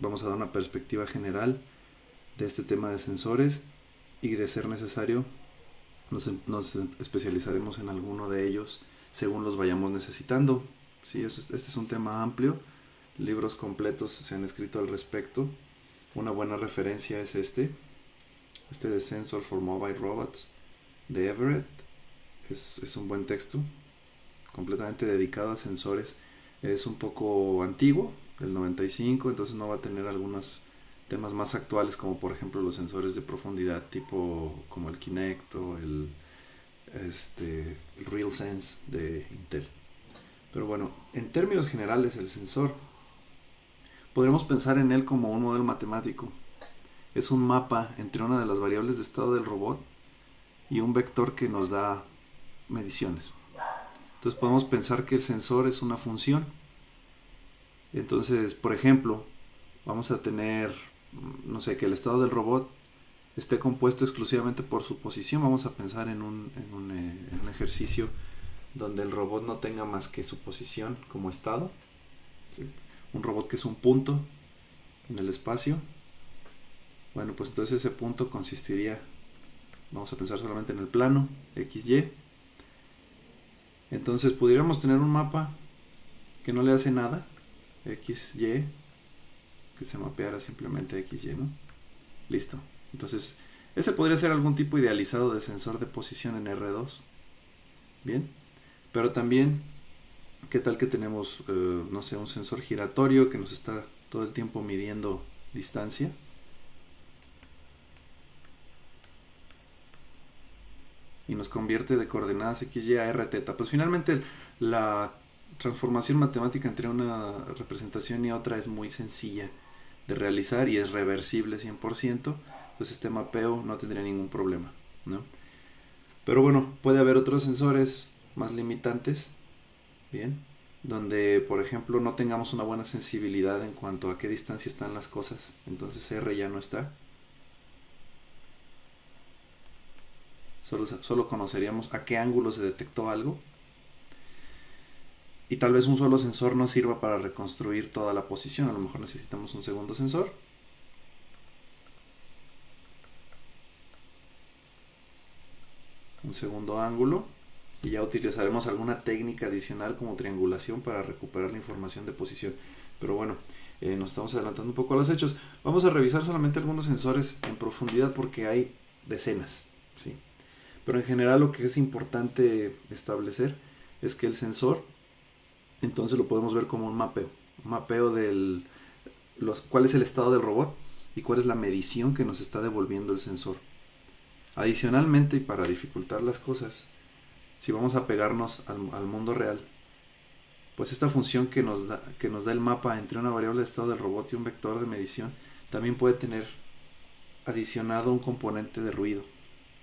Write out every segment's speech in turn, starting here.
vamos a dar una perspectiva general de este tema de sensores y de ser necesario nos especializaremos en alguno de ellos según los vayamos necesitando. Sí, este es un tema amplio, libros completos se han escrito al respecto. Una buena referencia es este de Sensor for Mobile Robots de Everett. Es un buen texto, completamente dedicado a sensores. Es un poco antiguo, del 95, entonces no va a tener algunos temas más actuales, como por ejemplo los sensores de profundidad tipo como el Kinect o el RealSense de Intel. Pero bueno, en términos generales el sensor podremos pensar en él como un modelo matemático. Es un mapa entre una de las variables de estado del robot y un vector que nos da mediciones. Entonces podemos pensar que el sensor es una función. Entonces, por ejemplo, vamos a tener, no sé, que el estado del robot esté compuesto exclusivamente por su posición. Vamos a pensar en un ejercicio donde el robot no tenga más que su posición como estado. ¿Sí? Un robot que es un punto en el espacio. Bueno, pues entonces ese punto consistiría, vamos a pensar solamente en el plano XY. Entonces pudiéramos tener un mapa que no le hace nada, XY, que se mapeara simplemente XY, ¿no? Listo. Entonces, ese podría ser algún tipo idealizado de sensor de posición en R2. Bien. Pero también, ¿qué tal que tenemos, no sé, un sensor giratorio que nos está todo el tiempo midiendo distancia? Y nos convierte de coordenadas XY a R teta. Pues finalmente la transformación matemática entre una representación y otra es muy sencilla de realizar y es reversible 100%. Pues este mapeo no tendría ningún problema, ¿no? Pero bueno, puede haber otros sensores más limitantes, bien, donde por ejemplo no tengamos una buena sensibilidad en cuanto a qué distancia están las cosas. Entonces R ya no está. Solo conoceríamos a qué ángulo se detectó algo. Y tal vez un solo sensor no sirva para reconstruir toda la posición. A lo mejor necesitamos un segundo sensor. Un segundo ángulo. Y ya utilizaremos alguna técnica adicional como triangulación para recuperar la información de posición. Pero bueno, nos estamos adelantando un poco a los hechos. Vamos a revisar solamente algunos sensores en profundidad porque hay decenas, ¿sí? Pero en general lo que es importante establecer es que el sensor, entonces lo podemos ver como un mapeo. Un mapeo del cuál es el estado del robot y cuál es la medición que nos está devolviendo el sensor. Adicionalmente, y para dificultar las cosas, si vamos a pegarnos al mundo real, pues esta función que nos da el mapa entre una variable de estado del robot y un vector de medición también puede tener adicionado un componente de ruido,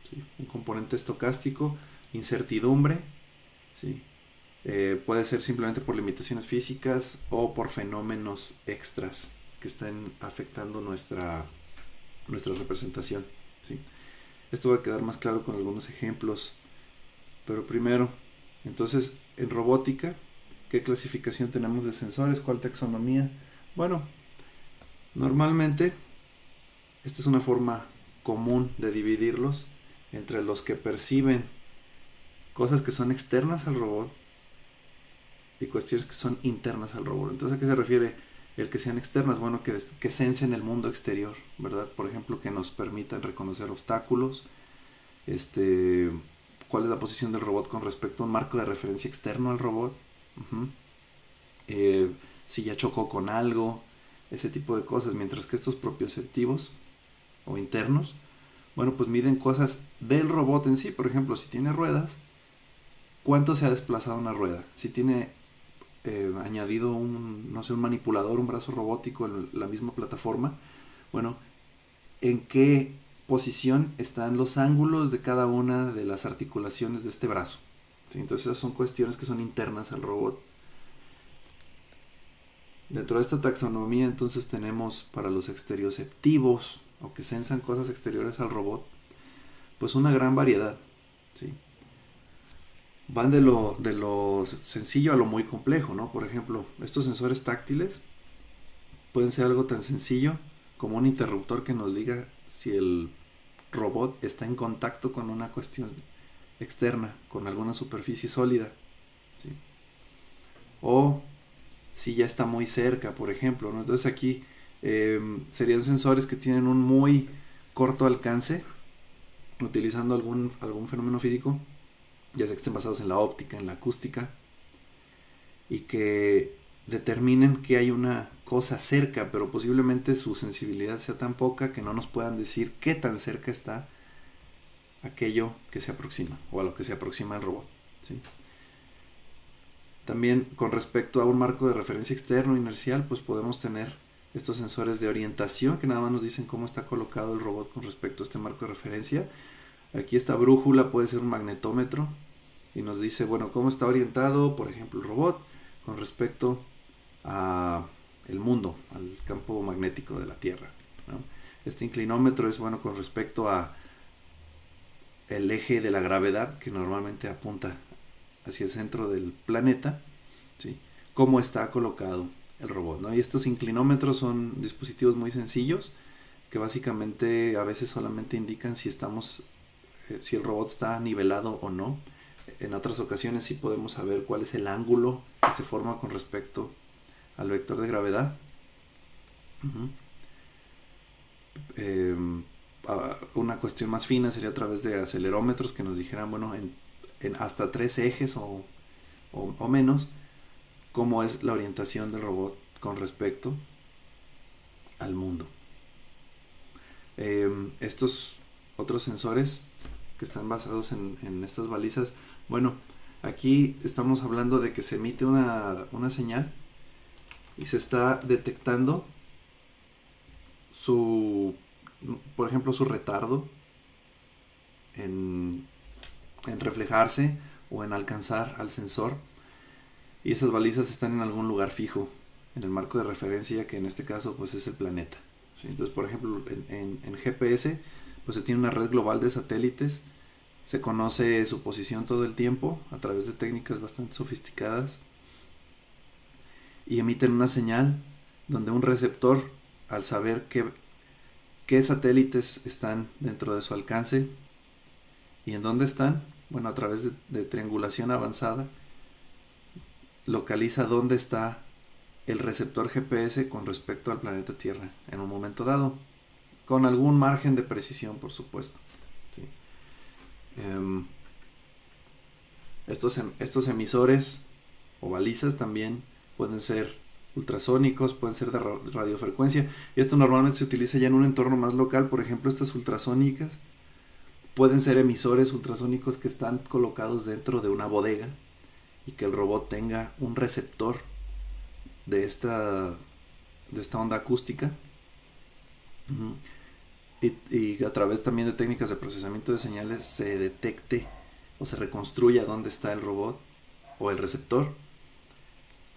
¿sí? Un componente estocástico, incertidumbre, ¿sí? Puede ser simplemente por limitaciones físicas o por fenómenos extras que estén afectando nuestra representación, ¿sí? Esto va a quedar más claro con algunos ejemplos. Pero primero, entonces, en robótica, ¿qué clasificación tenemos de sensores? ¿Cuál taxonomía? Bueno, normalmente, esta es una forma común de dividirlos entre los que perciben cosas que son externas al robot y cuestiones que son internas al robot. Entonces, ¿a qué se refiere el que sean externas? Bueno, que sensen el mundo exterior, ¿verdad? Por ejemplo, que nos permitan reconocer obstáculos, cuál es la posición del robot con respecto a un marco de referencia externo al robot, si ya chocó con algo, ese tipo de cosas, mientras que estos propioceptivos o internos, bueno, pues miden cosas del robot en sí. Por ejemplo, si tiene ruedas, cuánto se ha desplazado una rueda, si tiene añadido un manipulador, un brazo robótico en la misma plataforma, bueno, en qué posición están los ángulos de cada una de las articulaciones de este brazo, ¿sí? Entonces esas son cuestiones que son internas al robot. Dentro de esta taxonomía entonces tenemos para los exterioceptivos o que sensan cosas exteriores al robot, pues una gran variedad, ¿sí? Van de lo sencillo a lo muy complejo, ¿no? Por ejemplo, estos sensores táctiles pueden ser algo tan sencillo como un interruptor que nos diga si el robot está en contacto con una cuestión externa, con alguna superficie sólida, ¿sí? O si ya está muy cerca, por ejemplo, ¿no? Entonces aquí serían sensores que tienen un muy corto alcance, utilizando algún fenómeno físico, ya sea que estén basados en la óptica, en la acústica, y que determinen que hay una cosa cerca, pero posiblemente su sensibilidad sea tan poca que no nos puedan decir qué tan cerca está aquello que se aproxima, o a lo que se aproxima el robot, ¿sí? También con respecto a un marco de referencia externo inercial, pues podemos tener estos sensores de orientación que nada más nos dicen cómo está colocado el robot con respecto a este marco de referencia. Aquí esta brújula puede ser un magnetómetro y nos dice, bueno, cómo está orientado, por ejemplo, el robot con respecto a el mundo, al campo magnético de la Tierra, ¿no? Este inclinómetro es bueno con respecto a el eje de la gravedad que normalmente apunta hacia el centro del planeta, ¿sí? Cómo está colocado el robot, ¿no? Y estos inclinómetros son dispositivos muy sencillos que básicamente a veces solamente indican si si el robot está nivelado o no. En otras ocasiones sí podemos saber cuál es el ángulo que se forma con respecto al vector de gravedad. Una cuestión más fina sería a través de acelerómetros que nos dijeran, bueno, en hasta 3 ejes o menos, cómo es la orientación del robot con respecto al mundo. Estos otros sensores que están basados en estas balizas, bueno, aquí estamos hablando de que se emite una señal y se está detectando por ejemplo, su retardo en reflejarse o en alcanzar al sensor, y esas balizas están en algún lugar fijo en el marco de referencia, que en este caso pues es el planeta, ¿sí? Entonces, por ejemplo, en GPS pues se tiene una red global de satélites, se conoce su posición todo el tiempo a través de técnicas bastante sofisticadas y emiten una señal donde un receptor, al saber qué satélites están dentro de su alcance y en dónde están, bueno, a través de triangulación avanzada, localiza dónde está el receptor GPS con respecto al planeta Tierra en un momento dado, con algún margen de precisión, por supuesto, ¿sí? Estos emisores o balizas también pueden ser ultrasónicos, pueden ser de radiofrecuencia, y esto normalmente se utiliza ya en un entorno más local. Por ejemplo, estas ultrasónicas pueden ser emisores ultrasónicos que están colocados dentro de una bodega y que el robot tenga un receptor de esta onda acústica, y a través también de técnicas de procesamiento de señales se detecte o se reconstruya dónde está el robot o el receptor.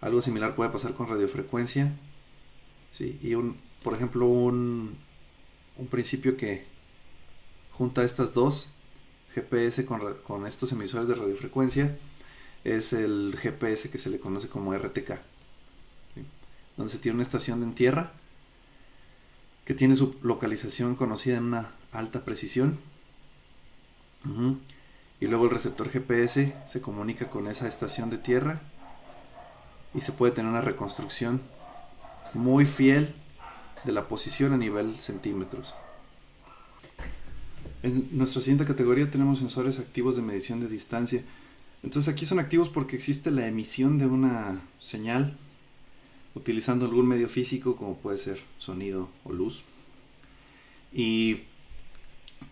Algo similar puede pasar con radiofrecuencia, ¿sí? Y por ejemplo, un principio que junta estas dos, GPS con estos emisores de radiofrecuencia, es el GPS que se le conoce como RTK, ¿sí? Donde se tiene una estación en tierra que tiene su localización conocida en una alta precisión, y luego el receptor GPS se comunica con esa estación de tierra y se puede tener una reconstrucción muy fiel de la posición a nivel centímetros. En nuestra siguiente categoría tenemos sensores activos de medición de distancia. Entonces aquí son activos porque existe la emisión de una señal utilizando algún medio físico, como puede ser sonido o luz, y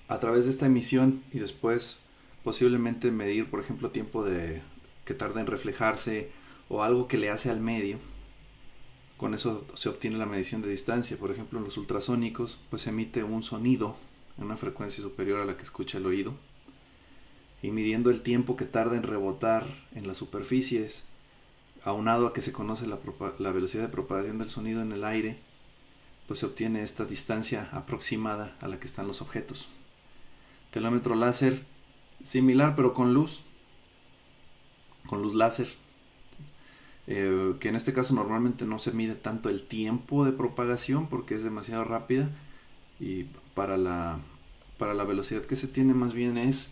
a través de esta emisión y después posiblemente medir, por ejemplo, tiempo que tarda en reflejarse o algo que le hace al medio. Con eso se obtiene la medición de distancia. Por ejemplo, en los ultrasónicos pues se emite un sonido en una frecuencia superior a la que escucha el oído, y midiendo el tiempo que tarda en rebotar en las superficies, aunado a que se conoce la velocidad de propagación del sonido en el aire, pues se obtiene esta distancia aproximada a la que están los objetos. Telómetro láser, similar pero con luz láser. que en este caso normalmente no se mide tanto el tiempo de propagación porque es demasiado rápida, y para la velocidad que se tiene más bien es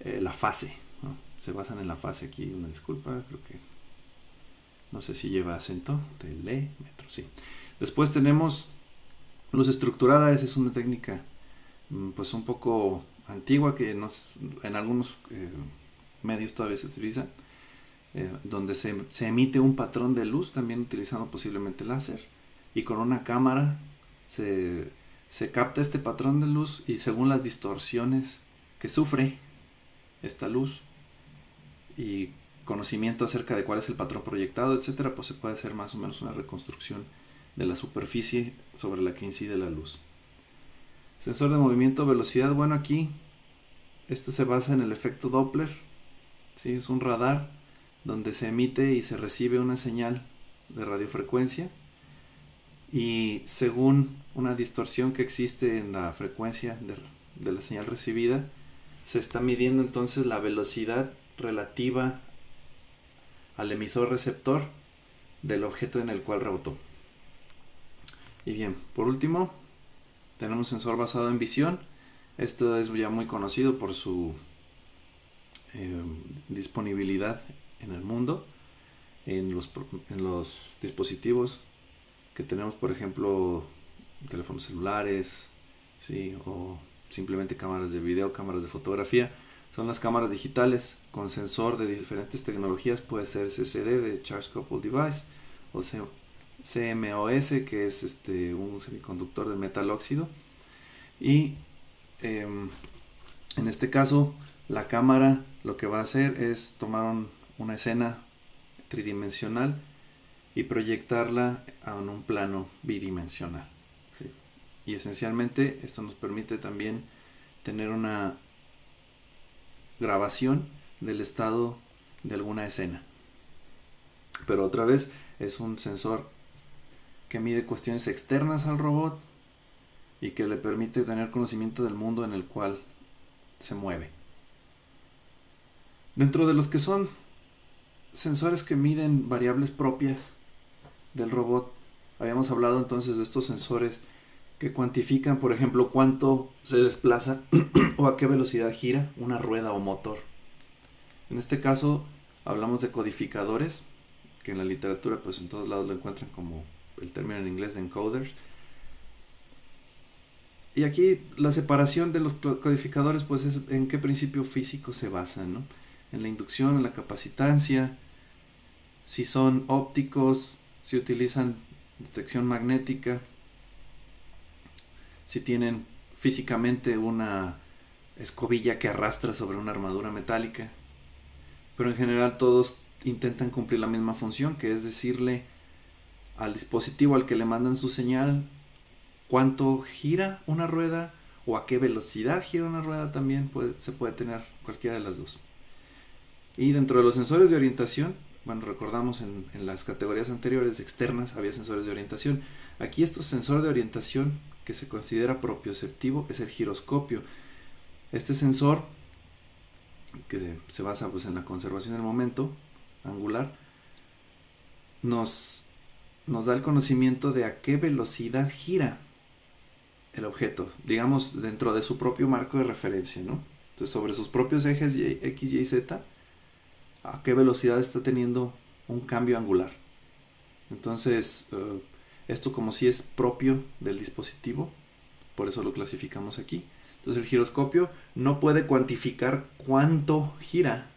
la fase, ¿no? Se basan en la fase aquí, una disculpa, creo que no sé si lleva acento, telémetro, sí. Después tenemos luz estructurada. Esa es una técnica pues un poco antigua que en algunos medios todavía se utiliza, donde se emite un patrón de luz, también utilizando posiblemente láser, y con una cámara se capta este patrón de luz, y según las distorsiones que sufre esta luz y conocimiento acerca de cuál es el patrón proyectado, etcétera, pues se puede hacer más o menos una reconstrucción de la superficie sobre la que incide la luz. Sensor de movimiento, velocidad. Bueno, aquí esto se basa en el efecto Doppler, ¿sí? Es un radar donde se emite y se recibe una señal de radiofrecuencia, y según una distorsión que existe en la frecuencia de la señal recibida, se está midiendo entonces la velocidad relativa al emisor receptor del objeto en el cual rebotó. Y bien, por último tenemos un sensor basado en visión. Esto es ya muy conocido por su disponibilidad en el mundo, en los dispositivos que tenemos, por ejemplo, teléfonos celulares, ¿sí? O simplemente cámaras de video, cámaras de fotografía. Son las cámaras digitales con sensor de diferentes tecnologías. Puede ser CCD, de Charge Coupled Device, o CMOS, que es un semiconductor de metal óxido. Y en este caso la cámara lo que va a hacer es tomar una escena tridimensional y proyectarla en un plano bidimensional, ¿sí? Y esencialmente esto nos permite también tener una grabación del estado de alguna escena. Pero otra vez es un sensor que mide cuestiones externas al robot y que le permite tener conocimiento del mundo en el cual se mueve. Dentro de los que son sensores que miden variables propias del robot, habíamos hablado entonces de estos sensores que cuantifican, por ejemplo, cuánto se desplaza o a qué velocidad gira una rueda o motor. En este caso hablamos de codificadores, que en la literatura pues en todos lados lo encuentran como el término en inglés de encoders. Y aquí la separación de los codificadores pues es en qué principio físico se basan, ¿no? En la inducción, en la capacitancia, si son ópticos, si utilizan detección magnética, si tienen físicamente una escobilla que arrastra sobre una armadura metálica. Pero en general todos intentan cumplir la misma función, que es decirle al dispositivo al que le mandan su señal cuánto gira una rueda o a qué velocidad gira una rueda. También se puede tener cualquiera de las dos. Y dentro de los sensores de orientación, bueno, recordamos en las categorías anteriores externas había sensores de orientación. Aquí estos sensores de orientación que se considera propioceptivo es el giroscopio. Este sensor, que se basa pues en la conservación del momento angular, nos da el conocimiento de a qué velocidad gira el objeto, digamos dentro de su propio marco de referencia, ¿no? Entonces sobre sus propios ejes X, Y, Z, a qué velocidad está teniendo un cambio angular. Entonces esto como si es propio del dispositivo, por eso lo clasificamos aquí. Entonces el giroscopio no puede cuantificar cuánto gira,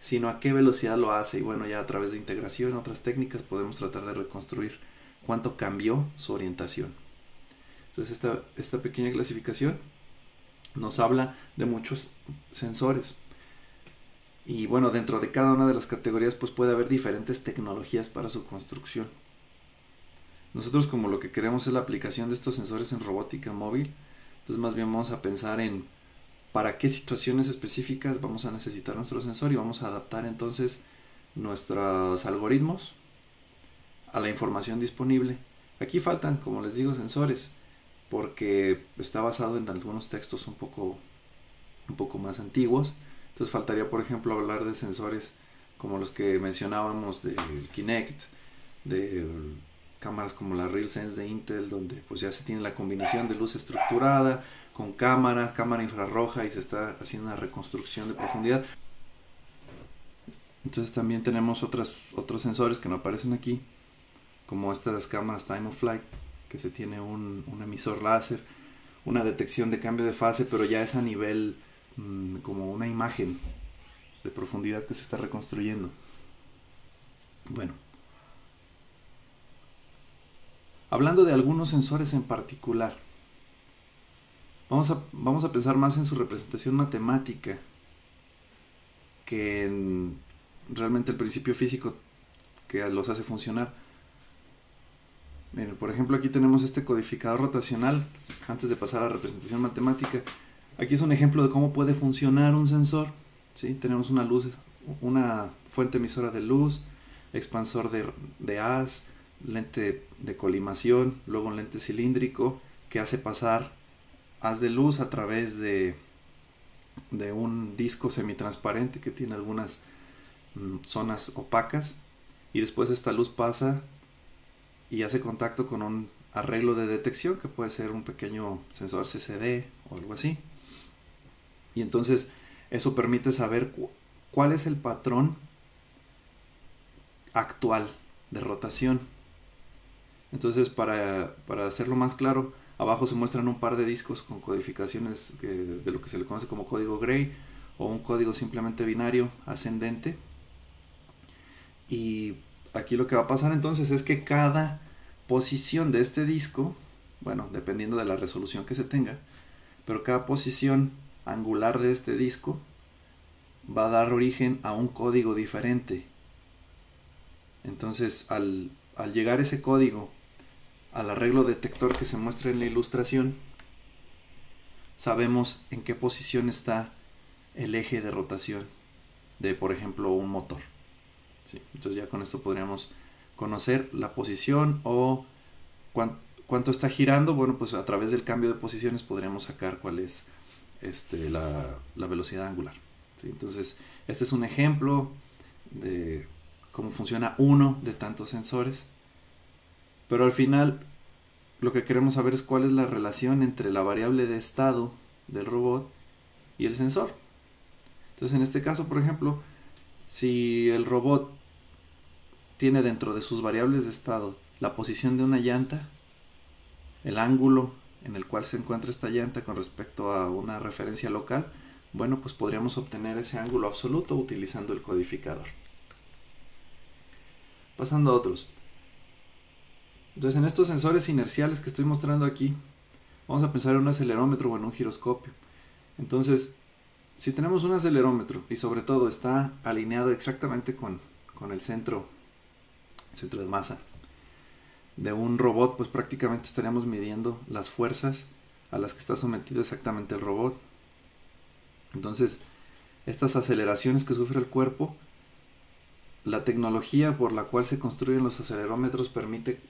sino a qué velocidad lo hace. Y bueno, ya a través de integración, otras técnicas, podemos tratar de reconstruir cuánto cambió su orientación. Entonces esta pequeña clasificación nos habla de muchos sensores. Y bueno, dentro de cada una de las categorías pues puede haber diferentes tecnologías para su construcción. Nosotros, como lo que queremos es la aplicación de estos sensores en robótica móvil, entonces más bien vamos a pensar en para qué situaciones específicas vamos a necesitar nuestro sensor, y vamos a adaptar entonces nuestros algoritmos a la información disponible. Aquí faltan, como les digo, sensores, porque está basado en algunos textos un poco más antiguos. Entonces faltaría, por ejemplo, hablar de sensores como los que mencionábamos del Kinect, de cámaras como la RealSense de Intel, donde pues ya se tiene la combinación de luz estructurada con cámara infrarroja y se está haciendo una reconstrucción de profundidad. Entonces también tenemos otros sensores que no aparecen aquí, como estas cámaras Time of Flight, que se tiene un emisor láser, una detección de cambio de fase, pero ya es a nivel como una imagen de profundidad que se está reconstruyendo. Bueno, hablando de algunos sensores en particular, vamos a pensar más en su representación matemática que en realmente el principio físico que los hace funcionar. Miren, por ejemplo, aquí tenemos este codificador rotacional. Antes de pasar a la representación matemática, aquí es un ejemplo de cómo puede funcionar un sensor. ¿Sí? Tenemos una fuente emisora de luz, expansor de haz, lente de colimación, luego un lente cilíndrico que hace pasar haz de luz a través de un disco semitransparente que tiene algunas zonas opacas, y después esta luz pasa y hace contacto con un arreglo de detección que puede ser un pequeño sensor CCD o algo así, y entonces eso permite saber cuál es el patrón actual de rotación. Entonces, para hacerlo más claro, abajo se muestran un par de discos con codificaciones de lo que se le conoce como código Gray o un código simplemente binario ascendente. Y aquí lo que va a pasar entonces es que cada posición de este disco, bueno, dependiendo de la resolución que se tenga, pero cada posición angular de este disco va a dar origen a un código diferente. Entonces, al llegar ese código al arreglo detector que se muestra en la ilustración, sabemos en qué posición está el eje de rotación de, por ejemplo, un motor. ¿Sí? Entonces ya con esto podríamos conocer la posición o cuánto está girando. Bueno, pues a través del cambio de posiciones podríamos sacar cuál es la velocidad angular. ¿Sí? Entonces, este es un ejemplo de cómo funciona uno de tantos sensores. Pero al final lo que queremos saber es cuál es la relación entre la variable de estado del robot y el sensor. Entonces en este caso, por ejemplo, si el robot tiene dentro de sus variables de estado la posición de una llanta, el ángulo en el cual se encuentra esta llanta con respecto a una referencia local, bueno, pues podríamos obtener ese ángulo absoluto utilizando el codificador. Pasando a otros. Entonces, en estos sensores inerciales que estoy mostrando aquí, vamos a pensar en un acelerómetro o en un giroscopio. Entonces, si tenemos un acelerómetro y sobre todo está alineado exactamente con el centro de masa de un robot, pues prácticamente estaríamos midiendo las fuerzas a las que está sometido exactamente el robot. Entonces, estas aceleraciones que sufre el cuerpo, la tecnología por la cual se construyen los acelerómetros permite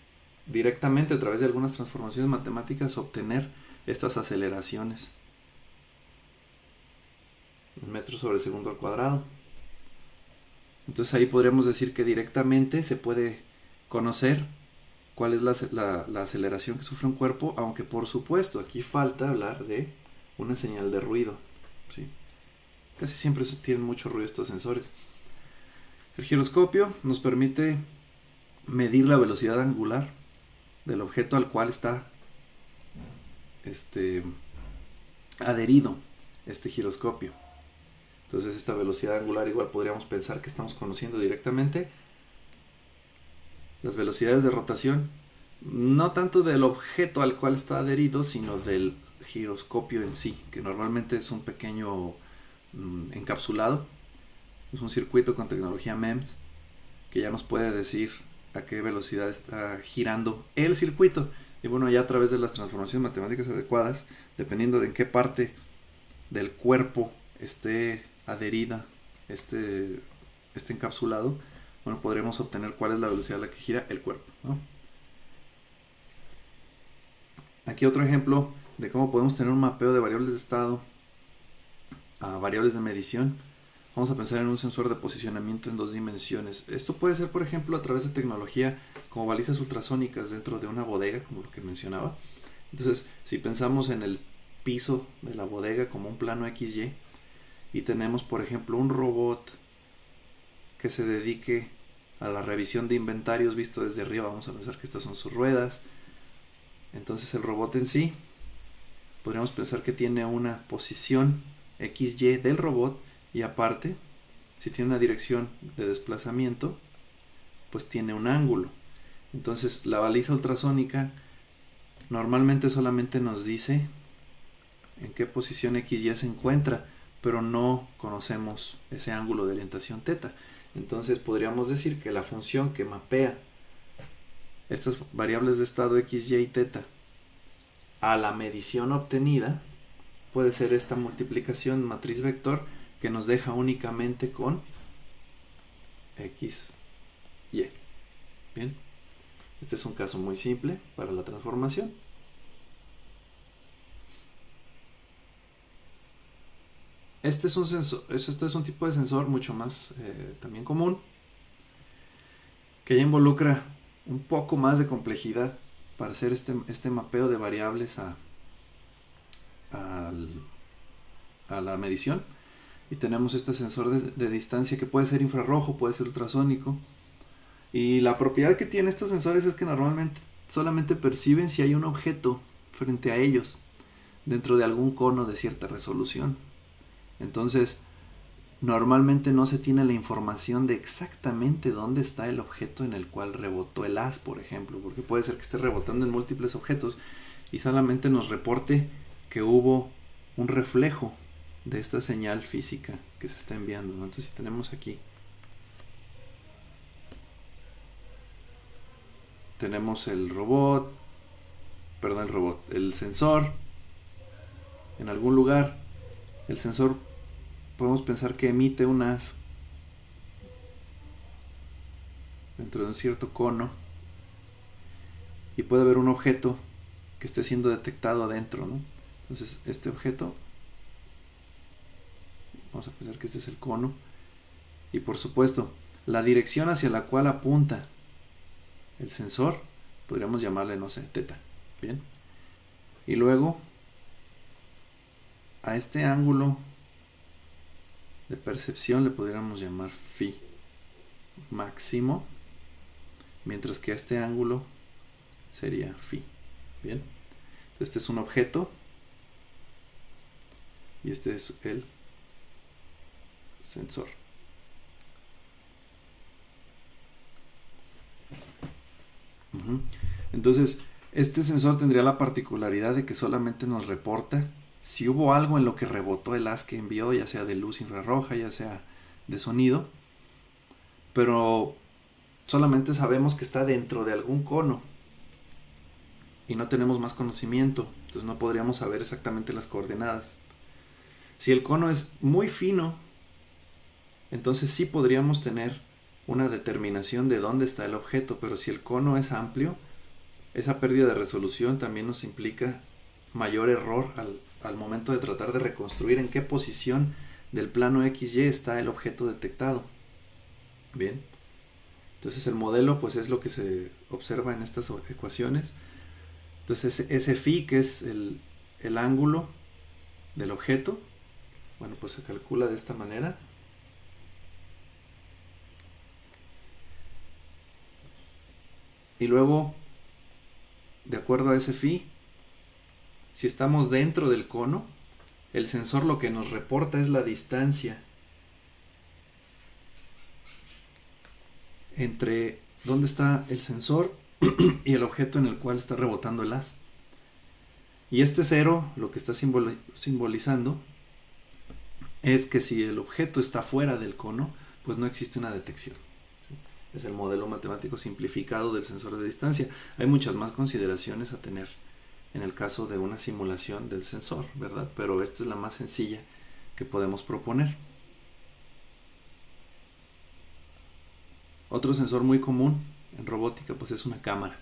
directamente a través de algunas transformaciones matemáticas obtener estas aceleraciones en metros sobre segundo al cuadrado. Entonces ahí podríamos decir que directamente se puede conocer cuál es la aceleración que sufre un cuerpo, aunque por supuesto aquí falta hablar de una señal de ruido. ¿Sí? Casi siempre tienen mucho ruido estos sensores. El giroscopio nos permite medir la velocidad angular del objeto al cual está adherido este giroscopio. Entonces esta velocidad angular igual podríamos pensar que estamos conociendo directamente las velocidades de rotación, no tanto del objeto al cual está adherido, sino del giroscopio en sí, que normalmente es un pequeño encapsulado. Es un circuito con tecnología MEMS que ya nos puede decir a qué velocidad está girando el circuito. Y bueno, ya a través de las transformaciones matemáticas adecuadas, dependiendo de en qué parte del cuerpo esté adherida este encapsulado, bueno, podremos obtener cuál es la velocidad a la que gira el cuerpo, ¿no? Aquí otro ejemplo de cómo podemos tener un mapeo de variables de estado a variables de medición vamos a pensar en un sensor de posicionamiento en 2 dimensiones. Esto puede ser, por ejemplo, a través de tecnología como balizas ultrasónicas dentro de una bodega, como lo que mencionaba. Entonces, si pensamos en el piso de la bodega como un plano XY y tenemos, por ejemplo, un robot que se dedique a la revisión de inventarios visto desde arriba, vamos a pensar que estas son sus ruedas. Entonces el robot en sí, podríamos pensar que tiene una posición XY del robot y aparte, si tiene una dirección de desplazamiento, pues tiene un ángulo. Entonces la baliza ultrasónica normalmente solamente nos dice en qué posición XY se encuentra, pero no conocemos ese ángulo de orientación θ. Entonces podríamos decir que la función que mapea estas variables de estado x, y y θ a la medición obtenida puede ser esta multiplicación matriz vector que nos deja únicamente con x, y. Bien, este es un caso muy simple para la transformación. Este es un tipo de sensor mucho más también común, que ya involucra un poco más de complejidad para hacer este mapeo de variables a la medición. Y tenemos este sensor de distancia que puede ser infrarrojo, puede ser ultrasónico. Y la propiedad que tienen estos sensores es que normalmente solamente perciben si hay un objeto frente a ellos dentro de algún cono de cierta resolución. Entonces, normalmente no se tiene la información de exactamente dónde está el objeto en el cual rebotó el haz, por ejemplo, porque puede ser que esté rebotando en múltiples objetos y solamente nos reporte que hubo un reflejo de esta señal física que se está enviando, ¿no? Entonces, si tenemos aquí, tenemos el sensor en algún lugar. El sensor podemos pensar que emite un haz dentro de un cierto cono y puede haber un objeto que esté siendo detectado adentro, ¿no? Entonces este objeto, vamos a pensar que este es el cono y por supuesto la dirección hacia la cual apunta el sensor podríamos llamarle, no sé, θ. Bien, y luego a este ángulo de percepción le podríamos llamar phi máximo, mientras que a este ángulo sería phi. Bien, este es un objeto y este es el sensor. Entonces este sensor tendría la particularidad de que solamente nos reporta si hubo algo en lo que rebotó el haz que envió, ya sea de luz infrarroja, ya sea de sonido, pero solamente sabemos que está dentro de algún cono y no tenemos más conocimiento, entonces no podríamos saber exactamente las coordenadas. Si el cono es muy fino, entonces sí podríamos tener una determinación de dónde está el objeto, pero si el cono es amplio, esa pérdida de resolución también nos implica mayor error al momento de tratar de reconstruir en qué posición del plano XY está el objeto detectado. Bien, entonces el modelo pues es lo que se observa en estas ecuaciones. Entonces ese phi, que es el ángulo del objeto, bueno, pues se calcula de esta manera. Y luego, de acuerdo a ese phi, si estamos dentro del cono, el sensor lo que nos reporta es la distancia entre dónde está el sensor y el objeto en el cual está rebotando el haz. Y este cero lo que está simbolizando es que si el objeto está fuera del cono, pues no existe una detección. Es el modelo matemático simplificado del sensor de distancia. Hay muchas más consideraciones a tener en el caso de una simulación del sensor, ¿verdad? Pero esta es la más sencilla que podemos proponer. Otro sensor muy común en robótica pues es una cámara.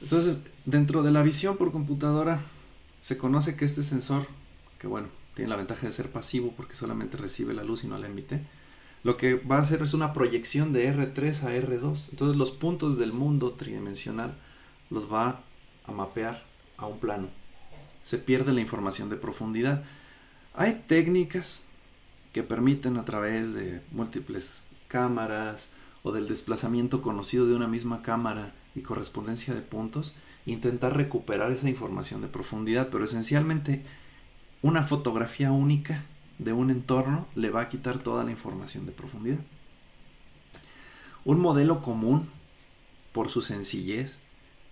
Entonces, dentro de la visión por computadora se conoce que este sensor, que bueno, tiene la ventaja de ser pasivo porque solamente recibe la luz y no la emite. Lo que va a hacer es una proyección de R3 a R2. Entonces los puntos del mundo tridimensional los va a mapear a un plano. Se pierde la información de profundidad. Hay técnicas que permiten a través de múltiples cámaras o del desplazamiento conocido de una misma cámara y correspondencia de puntos, intentar recuperar esa información de profundidad, pero esencialmente una fotografía única de un entorno le va a quitar toda la información de profundidad. Un modelo común, por su sencillez,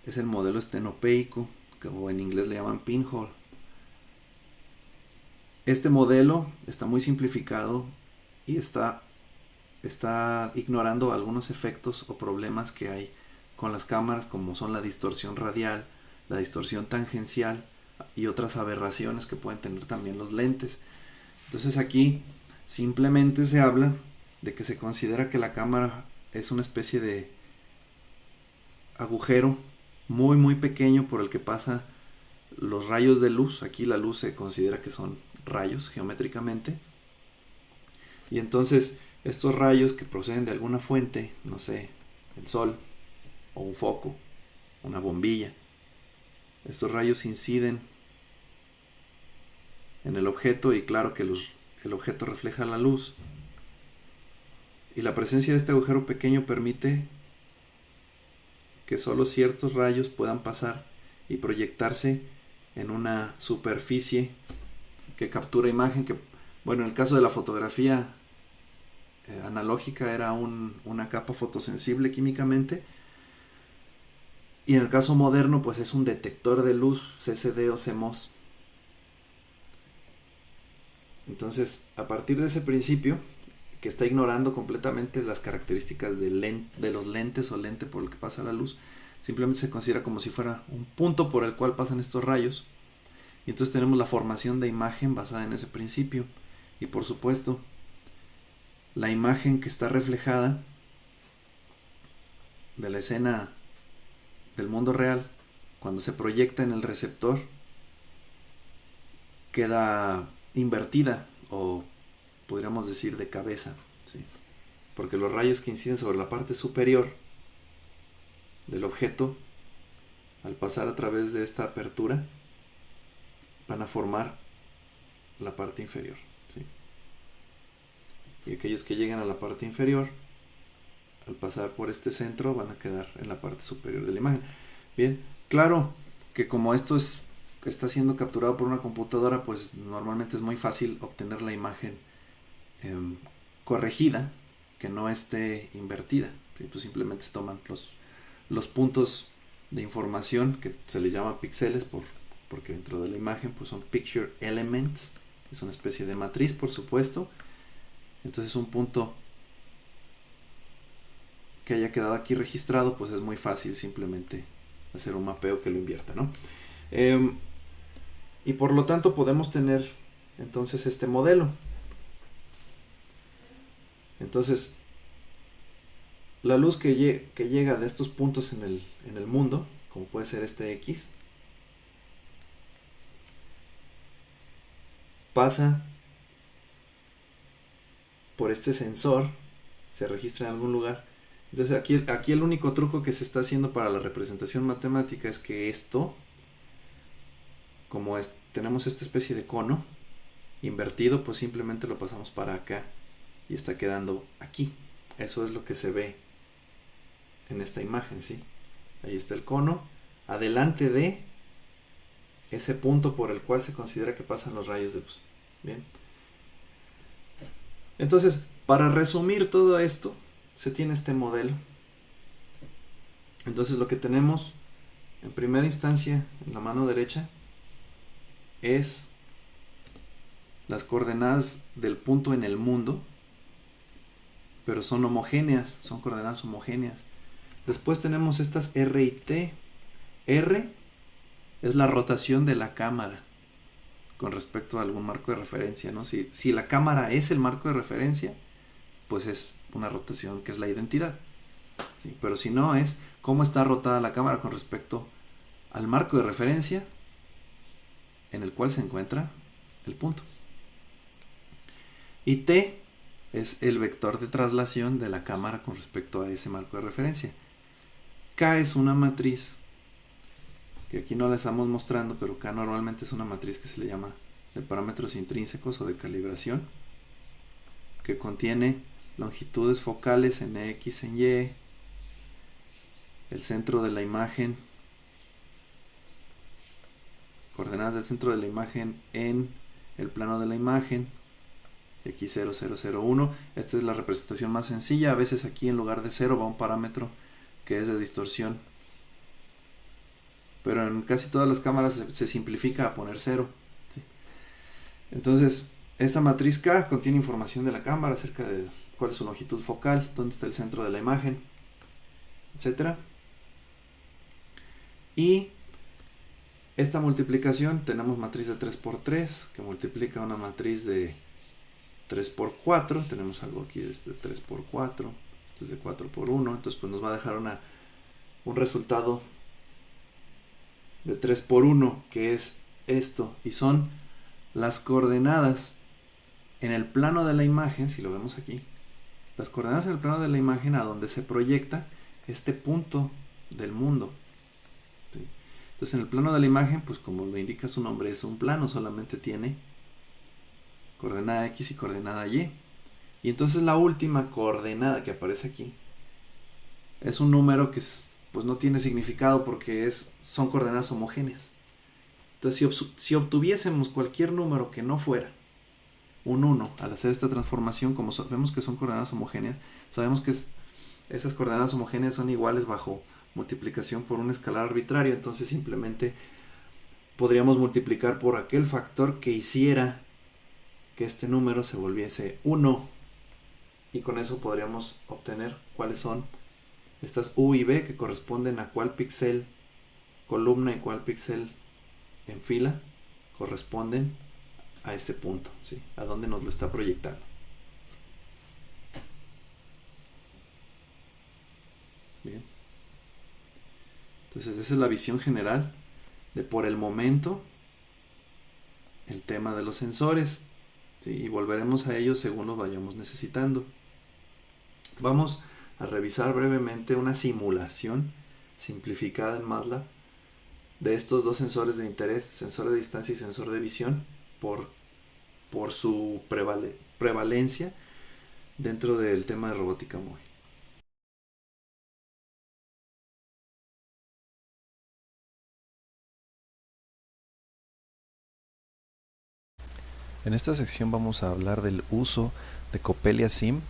es el modelo estenopeico, o en inglés le llaman pinhole. Este modelo está muy simplificado y está ignorando algunos efectos o problemas que hay con las cámaras, como son la distorsión radial, la distorsión tangencial y otras aberraciones que pueden tener también los lentes. Entonces aquí simplemente se habla de que se considera que la cámara es una especie de agujero muy muy pequeño por el que pasan los rayos de luz. Aquí la luz se considera que son rayos geométricamente, y entonces estos rayos que proceden de alguna fuente, no sé, el sol o un foco, una bombilla, estos rayos inciden en el objeto y claro que el objeto refleja la luz, y la presencia de este agujero pequeño permite que solo ciertos rayos puedan pasar y proyectarse en una superficie que captura imagen, que bueno, en el caso de la fotografía analógica era una capa fotosensible químicamente, y en el caso moderno pues es un detector de luz CCD o CMOS. Entonces, a partir de ese principio, que está ignorando completamente las características de los lentes o lente por el que pasa la luz, simplemente se considera como si fuera un punto por el cual pasan estos rayos, y entonces tenemos la formación de imagen basada en ese principio. Y por supuesto, la imagen que está reflejada de la escena del mundo real, cuando se proyecta en el receptor, queda invertida, o podríamos decir de cabeza, ¿sí? Porque los rayos que inciden sobre la parte superior del objeto, al pasar a través de esta apertura, van a formar la parte inferior, ¿sí? Y aquellos que llegan a la parte inferior, al pasar por este centro, van a quedar en la parte superior de la imagen. Bien, claro que como esto está siendo capturado por una computadora, pues normalmente es muy fácil obtener la imagen corregida, que no esté invertida, ¿sí? Pues simplemente se toman los puntos de información, que se les llama píxeles porque dentro de la imagen pues son picture elements, es una especie de matriz, por supuesto. Entonces un punto que haya quedado aquí registrado, pues es muy fácil simplemente hacer un mapeo que lo invierta, ¿no? Y por lo tanto podemos tener entonces este modelo. Entonces la luz que llega de estos puntos en el mundo, como puede ser este X, pasa por este sensor, se registra en algún lugar. Entonces aquí el único truco que se está haciendo para la representación matemática es que esto, como tenemos esta especie de cono invertido, pues simplemente lo pasamos para acá y está quedando aquí. Eso es lo que se ve en esta imagen, ¿sí? Ahí está el cono, adelante de ese punto por el cual se considera que pasan los rayos de luz. Bien. Entonces, para resumir todo esto, se tiene este modelo. Entonces lo que tenemos en primera instancia en la mano derecha es las coordenadas del punto en el mundo, pero son homogéneas, son coordenadas homogéneas. Después tenemos estas R y T. R es la rotación de la cámara con respecto a algún marco de referencia, ¿no? Si la cámara es el marco de referencia, pues es una rotación que es la identidad, ¿sí? Pero si no, es cómo está rotada la cámara con respecto al marco de referencia en el cual se encuentra el punto. Y t es el vector de traslación de la cámara con respecto a ese marco de referencia. K es una matriz que aquí no la estamos mostrando, pero K normalmente es una matriz que se le llama de parámetros intrínsecos o de calibración, que contiene longitudes focales en X, en Y, el centro de la imagen, coordenadas del centro de la imagen en el plano de la imagen, X0001. Esta es la representación más sencilla. A veces aquí en lugar de 0 va un parámetro que es de distorsión, pero en casi todas las cámaras se simplifica a poner 0. ¿Sí? Entonces, esta matriz K contiene información de la cámara acerca de cuál es su longitud focal, dónde está el centro de la imagen, etcétera. Y esta multiplicación, tenemos matriz de 3×3 que multiplica una matriz de 3×4. Tenemos algo aquí de 3×4, este es de 4×1. Entonces pues nos va a dejar un resultado de 3×1, que es esto, y son las coordenadas en el plano de la imagen. Si lo vemos aquí, las coordenadas en el plano de la imagen a donde se proyecta este punto del mundo. ¿Sí? Entonces en el plano de la imagen, pues como lo indica su nombre, es un plano, solamente tiene coordenada X y coordenada Y. Y entonces la última coordenada que aparece aquí es un número que pues no tiene significado porque son coordenadas homogéneas. Entonces si obtuviésemos cualquier número que no fuera un 1 al hacer esta transformación, como sabemos que son coordenadas homogéneas, sabemos que esas coordenadas homogéneas son iguales bajo multiplicación por un escalar arbitrario. Entonces simplemente podríamos multiplicar por aquel factor que hiciera que este número se volviese 1, y con eso podríamos obtener cuáles son estas U y B, que corresponden a cuál píxel columna y cuál píxel en fila corresponden a este punto, ¿sí? A dónde nos lo está proyectando. Bien. Entonces esa es la visión general de, por el momento, el tema de los sensores, ¿sí? Y volveremos a ellos según los vayamos necesitando. Vamos a revisar brevemente una simulación simplificada en MATLAB de estos dos sensores de interés, sensor de distancia y sensor de visión, por su prevalencia dentro del tema de robótica móvil. En esta sección vamos a hablar del uso de Coppelia Sim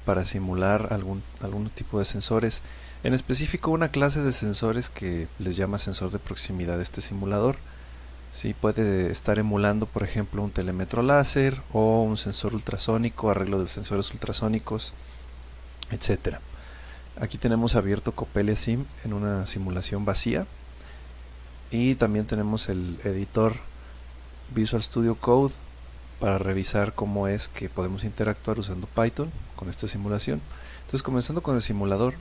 para simular algún tipo de sensores, en específico una clase de sensores que les llama sensor de proximidad este simulador. Sí, puede estar emulando, por ejemplo, un telémetro láser o un sensor ultrasónico, arreglo de sensores ultrasónicos, etcétera. Aquí tenemos abierto Coppelia Sim en una simulación vacía, y también tenemos el editor Visual Studio Code para revisar cómo es que podemos interactuar usando Python con esta simulación. Entonces, comenzando con el simulador,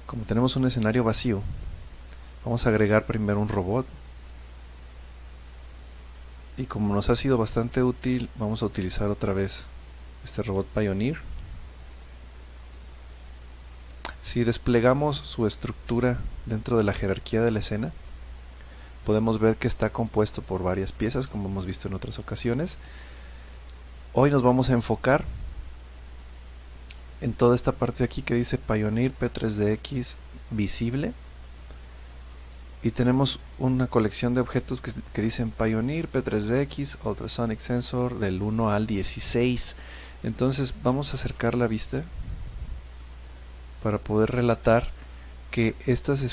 como tenemos un escenario vacío, vamos a agregar primero un robot, y como nos ha sido bastante útil, vamos a utilizar otra vez este robot Pioneer. Si desplegamos su estructura dentro de la jerarquía de la escena, podemos ver que está compuesto por varias piezas, como hemos visto en otras ocasiones. Hoy nos vamos a enfocar en toda esta parte de aquí que dice Pioneer P3DX visible, y tenemos una colección de objetos que dicen Pioneer P3DX Ultrasonic Sensor del 1 al 16. Entonces vamos a acercar la vista para poder relatar que estos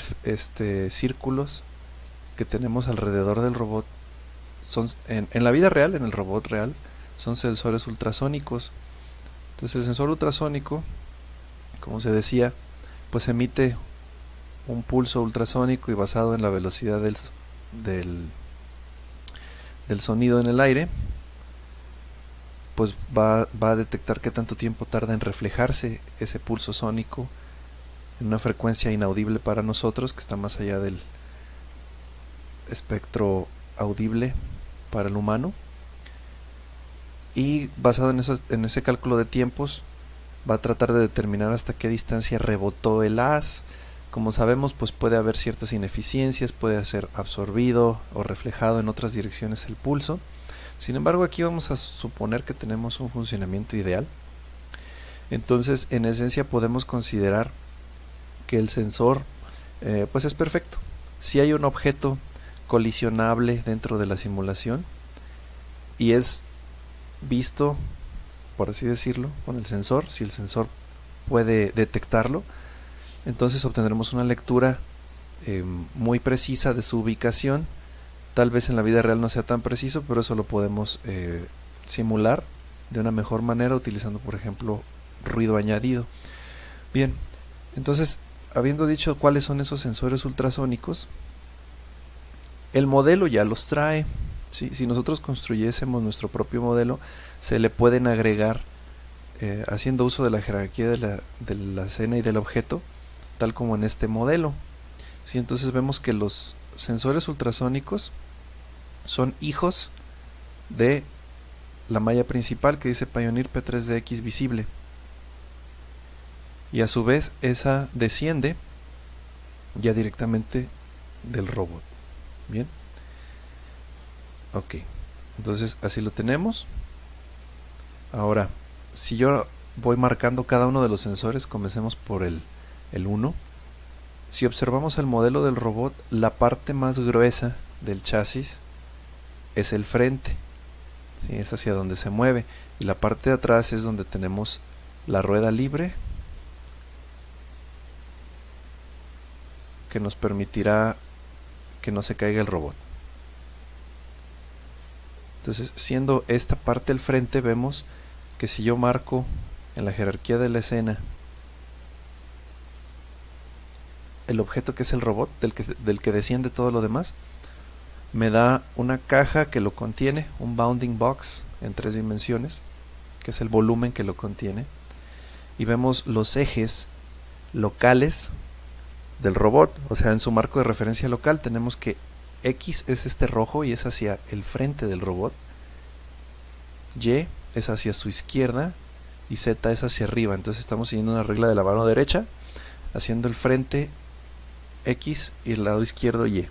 círculos que tenemos alrededor del robot son, en la vida real, en el robot real, son sensores ultrasónicos. Entonces el sensor ultrasónico, como se decía, pues emite un pulso ultrasónico, y basado en la velocidad del sonido en el aire, pues va a detectar qué tanto tiempo tarda en reflejarse ese pulso sónico en una frecuencia inaudible para nosotros, que está más allá del espectro audible para el humano. y basado en ese cálculo de tiempos va a tratar de determinar hasta qué distancia rebotó el haz. Como sabemos, pues puede haber ciertas ineficiencias, puede ser absorbido o reflejado en otras direcciones el pulso. Sin embargo, aquí vamos a suponer que tenemos un funcionamiento ideal. Entonces, en esencia podemos considerar que el sensor pues es perfecto. Si hay un objeto colisionable dentro de la simulación y es visto, por así decirlo, con el sensor, si el sensor puede detectarlo, entonces obtendremos una lectura muy precisa de su ubicación. Tal vez en la vida real no sea tan preciso, pero eso lo podemos simular de una mejor manera utilizando, por ejemplo, ruido añadido. Bien, entonces, habiendo dicho cuáles son esos sensores ultrasónicos, el modelo ya los trae. ¿Sí? Si nosotros construyésemos nuestro propio modelo, se le pueden agregar, haciendo uso de la jerarquía de la escena y del objeto, tal como en este modelo. ¿Sí? Entonces vemos que los sensores ultrasónicos son hijos de la malla principal que dice Pioneer P3DX visible, y a su vez esa desciende ya directamente del robot. Bien, ok, entonces así lo tenemos. Ahora, si yo voy marcando cada uno de los sensores, comencemos por el 1. Si observamos el modelo del robot, la parte más gruesa del chasis es el frente, ¿sí? Es hacia donde se mueve, y la parte de atrás es donde tenemos la rueda libre, que nos permitirá que no se caiga el robot. Entonces, siendo esta parte el frente, vemos que si yo marco en la jerarquía de la escena el objeto que es el robot, del que desciende todo lo demás, me da una caja que lo contiene, un bounding box en 3 dimensiones, que es el volumen que lo contiene, y vemos los ejes locales del robot. O sea, en su marco de referencia local tenemos que X es este rojo y es hacia el frente del robot, Y es hacia su izquierda y Z es hacia arriba. Entonces estamos siguiendo una regla de la mano derecha, haciendo el frente X y el lado izquierdo Y.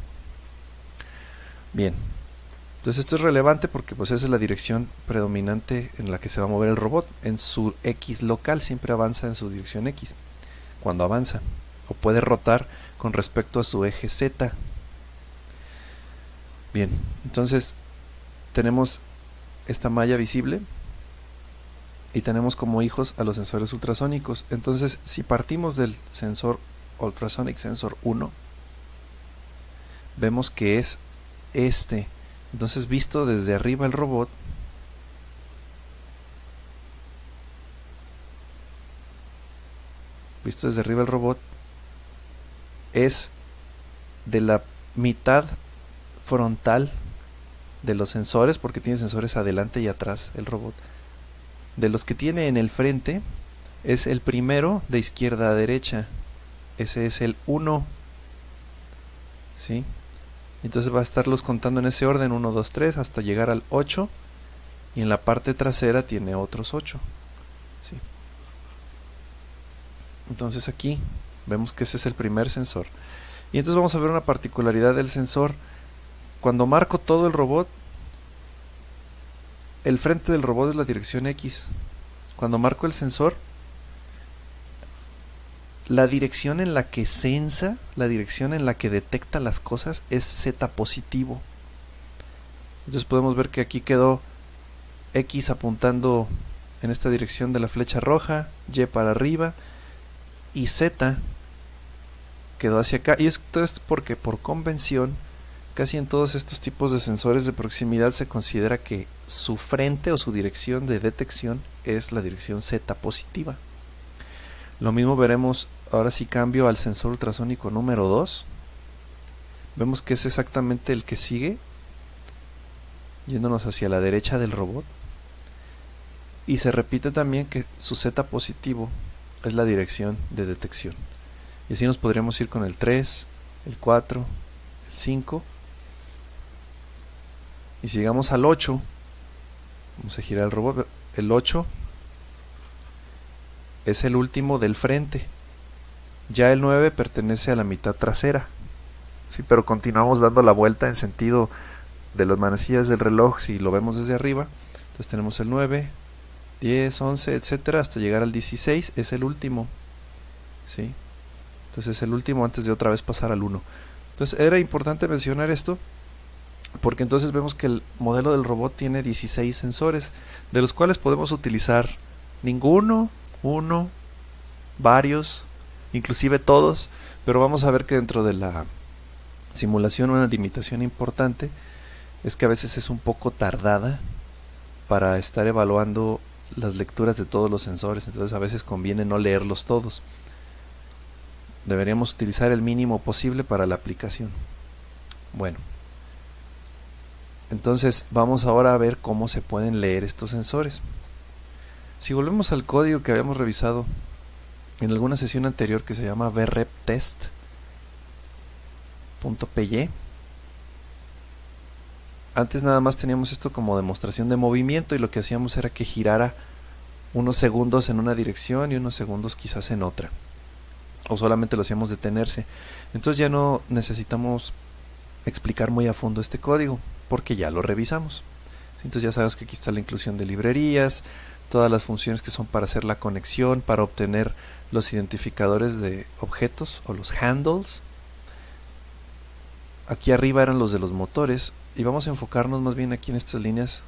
Bien, entonces esto es relevante porque pues esa es la dirección predominante en la que se va a mover el robot. En su X local siempre avanza en su dirección X cuando avanza, o puede rotar con respecto a su eje Z. Bien, entonces tenemos esta malla visible y tenemos como hijos a los sensores ultrasónicos. Entonces, si partimos del sensor Ultrasonic Sensor 1, vemos que es este. Entonces, visto desde arriba el robot, es de la mitad frontal de los sensores, porque tiene sensores adelante y atrás el robot. De los que tiene en el frente, es el primero de izquierda a derecha. Ese es el 1. ¿Sí? Entonces va a estarlos contando en ese orden, 1, 2, 3, hasta llegar al 8. Y en la parte trasera tiene otros 8. ¿Sí? Entonces aquí vemos que ese es el primer sensor. Y entonces vamos a ver una particularidad del sensor. Cuando marco todo el robot, el frente del robot es la dirección X. Cuando marco el sensor, la dirección en la que sensa, la dirección en la que detecta las cosas es Z positivo. Entonces podemos ver que aquí quedó X apuntando en esta dirección de la flecha roja, Y para arriba, y Z quedó hacia acá. Y esto es porque por convención, casi en todos estos tipos de sensores de proximidad se considera que su frente o su dirección de detección es la dirección Z positiva. Lo mismo veremos ahora si cambio al sensor ultrasónico número 2. Vemos que es exactamente el que sigue, yéndonos hacia la derecha del robot. Y se repite también que su Z positivo es la dirección de detección. Y así nos podríamos ir con el 3, el 4, el 5. Y si llegamos al 8, Vamos a girar el robot. El 8 es el último del frente. Ya el 9 pertenece a la mitad trasera. Sí, pero continuamos dando la vuelta en sentido de las manecillas del reloj si lo vemos desde arriba. Entonces tenemos el 9, 10, 11, etcétera, hasta llegar al 16, es el último. ¿Sí? Entonces es el último antes de otra vez pasar al 1. Entonces era importante mencionar esto porque entonces vemos que el modelo del robot tiene 16 sensores, de los cuales podemos utilizar ninguno, uno, varios, inclusive todos, pero vamos a ver que dentro de la simulación una limitación importante es que a veces es un poco tardada para estar evaluando las lecturas de todos los sensores, entonces a veces conviene no leerlos todos. Deberíamos utilizar el mínimo posible para la aplicación. Bueno, entonces vamos ahora a ver cómo se pueden leer estos sensores. Si volvemos al código que habíamos revisado en alguna sesión anterior que se llama vreptest.py, antes nada más teníamos esto como demostración de movimiento y lo que hacíamos era que girara unos segundos en una dirección y unos segundos quizás en otra, o solamente lo hacíamos detenerse. Entonces ya no necesitamos explicar muy a fondo este código porque ya lo revisamos. Entonces ya sabes que aquí está la inclusión de librerías, todas las funciones que son para hacer la conexión, para obtener los identificadores de objetos o los handles. Aquí arriba eran los de los motores y vamos a enfocarnos más bien aquí en estas líneas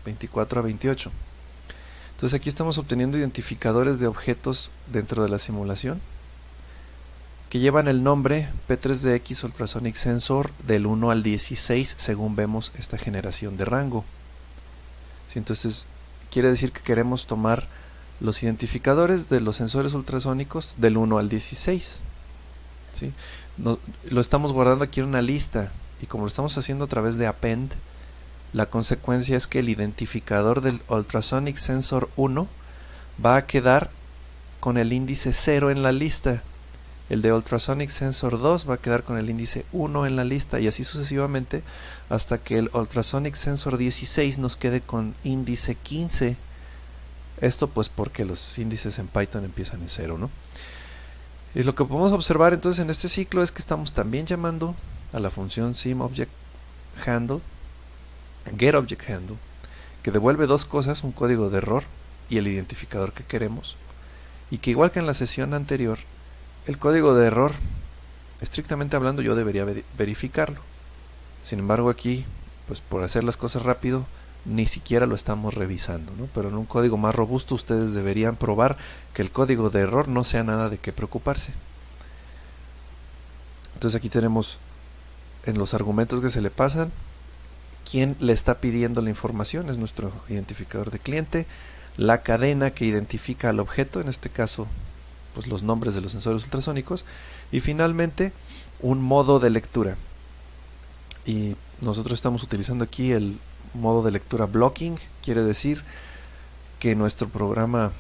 24 a 28. Entonces aquí estamos obteniendo identificadores de objetos dentro de la simulación que llevan el nombre P3DX Ultrasonic Sensor del 1 al 16 según vemos esta generación de rango. ¿Sí? Entonces quiere decir que queremos tomar los identificadores de los sensores ultrasónicos del 1 al 16. ¿Sí? Lo estamos guardando aquí en una lista y como lo estamos haciendo a través de append, la consecuencia es que el identificador del Ultrasonic Sensor 1 va a quedar con el índice 0 en la lista. El de Ultrasonic Sensor 2 va a quedar con el índice 1 en la lista y así sucesivamente hasta que el Ultrasonic Sensor 16 nos quede con índice 15. Esto pues porque los índices en Python empiezan en 0, ¿no? Y lo que podemos observar entonces en este ciclo es que estamos también llamando a la función SimObjectHandle, getObjectHandle, que devuelve dos cosas, un código de error y el identificador que queremos, y que igual que en la sesión anterior, el código de error, estrictamente hablando, yo debería verificarlo. Sin embargo aquí, pues por hacer las cosas rápido, ni siquiera lo estamos revisando, ¿no? Pero en un código más robusto ustedes deberían probar que el código de error no sea nada de qué preocuparse. Entonces aquí tenemos en los argumentos que se le pasan quién le está pidiendo la información, es nuestro identificador de cliente, la cadena que identifica al objeto, en este caso pues los nombres de los sensores ultrasónicos, y finalmente un modo de lectura. Y nosotros estamos utilizando aquí el modo de lectura blocking, quiere decir que nuestro programa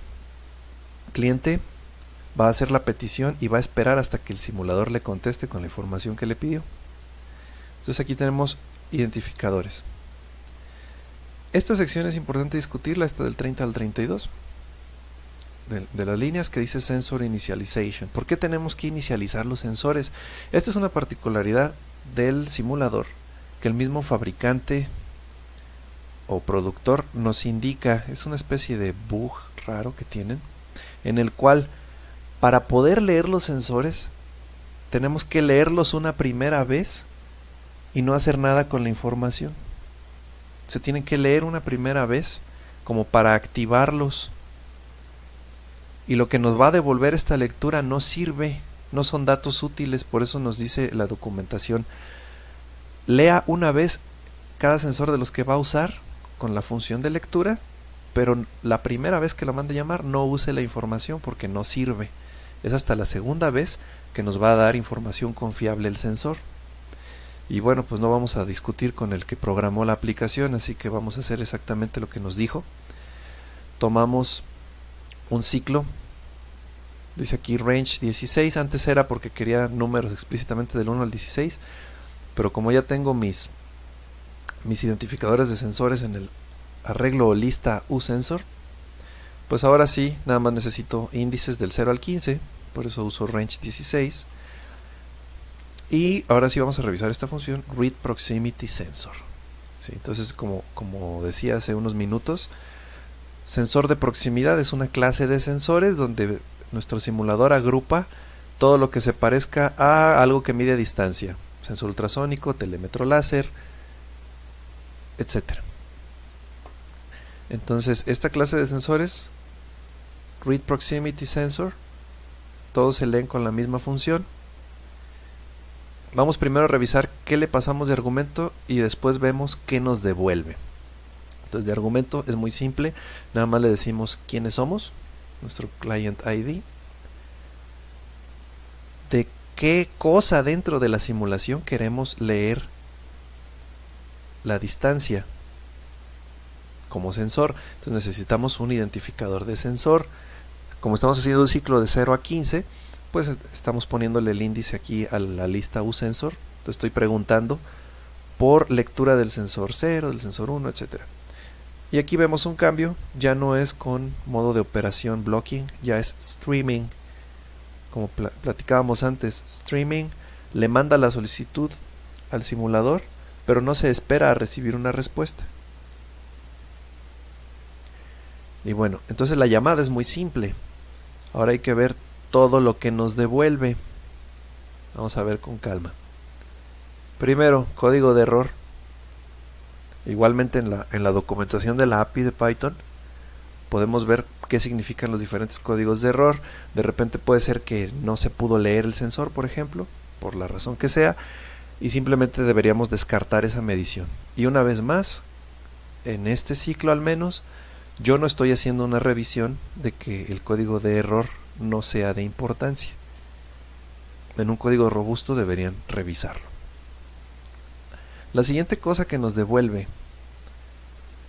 cliente va a hacer la petición y va a esperar hasta que el simulador le conteste con la información que le pidió. Entonces aquí tenemos identificadores. Esta sección es importante discutirla, esta del 30 al 32 de las líneas que dice Sensor Initialization. ¿Por qué tenemos que inicializar los sensores? Esta es una particularidad del simulador que el mismo fabricante o productor nos indica. Es una especie de bug raro que tienen, en el cual para poder leer los sensores tenemos que leerlos una primera vez y no hacer nada con la información. Se tienen que leer una primera vez como para activarlos, y lo que nos va a devolver esta lectura no sirve, no son datos útiles. Por eso nos dice la documentación: lea una vez cada sensor de los que va a usar con la función de lectura, pero la primera vez que lo mande llamar no use la información porque no sirve. Es hasta la segunda vez que nos va a dar información confiable el sensor. Y bueno, pues no vamos a discutir con el que programó la aplicación, así que vamos a hacer exactamente lo que nos dijo. Tomamos un ciclo, dice aquí range 16, antes era porque quería números explícitamente del 1 al 16, pero como ya tengo mis identificadores de sensores en el arreglo lista uSensor, pues ahora sí, nada más necesito índices del 0 al 15, por eso uso range 16. Y ahora sí vamos a revisar esta función read proximity sensor. ¿Sí? Entonces, como decía hace unos minutos, sensor de proximidad es una clase de sensores donde nuestro simulador agrupa todo lo que se parezca a algo que mide distancia, sensor ultrasónico, telémetro láser, etc. Entonces, esta clase de sensores, read proximity sensor, todos se leen con la misma función. Vamos primero a revisar qué le pasamos de argumento y después vemos qué nos devuelve. Entonces, de argumento es muy simple, nada más le decimos quiénes somos, nuestro client ID, de qué cosa dentro de la simulación queremos leer la distancia como sensor. Entonces necesitamos un identificador de sensor. Como estamos haciendo un ciclo de 0 a 15, pues estamos poniéndole el índice aquí a la lista uSensor. Entonces estoy preguntando por lectura del sensor 0, del sensor 1, etc. Y aquí vemos un cambio, ya no es con modo de operación blocking, ya es streaming. Como platicábamos antes, streaming le manda la solicitud al simulador, pero no se espera a recibir una respuesta. Y bueno, entonces la llamada es muy simple. Ahora hay que ver todo lo que nos devuelve. Vamos a ver con calma. Primero, código de error. Igualmente en la documentación de la API de Python podemos ver qué significan los diferentes códigos de error. De repente puede ser que no se pudo leer el sensor, por ejemplo, por la razón que sea, y simplemente deberíamos descartar esa medición. Y una vez más, en este ciclo al menos, yo no estoy haciendo una revisión de que el código de error no sea de importancia. En un código robusto deberían revisarlo. La siguiente cosa que nos devuelve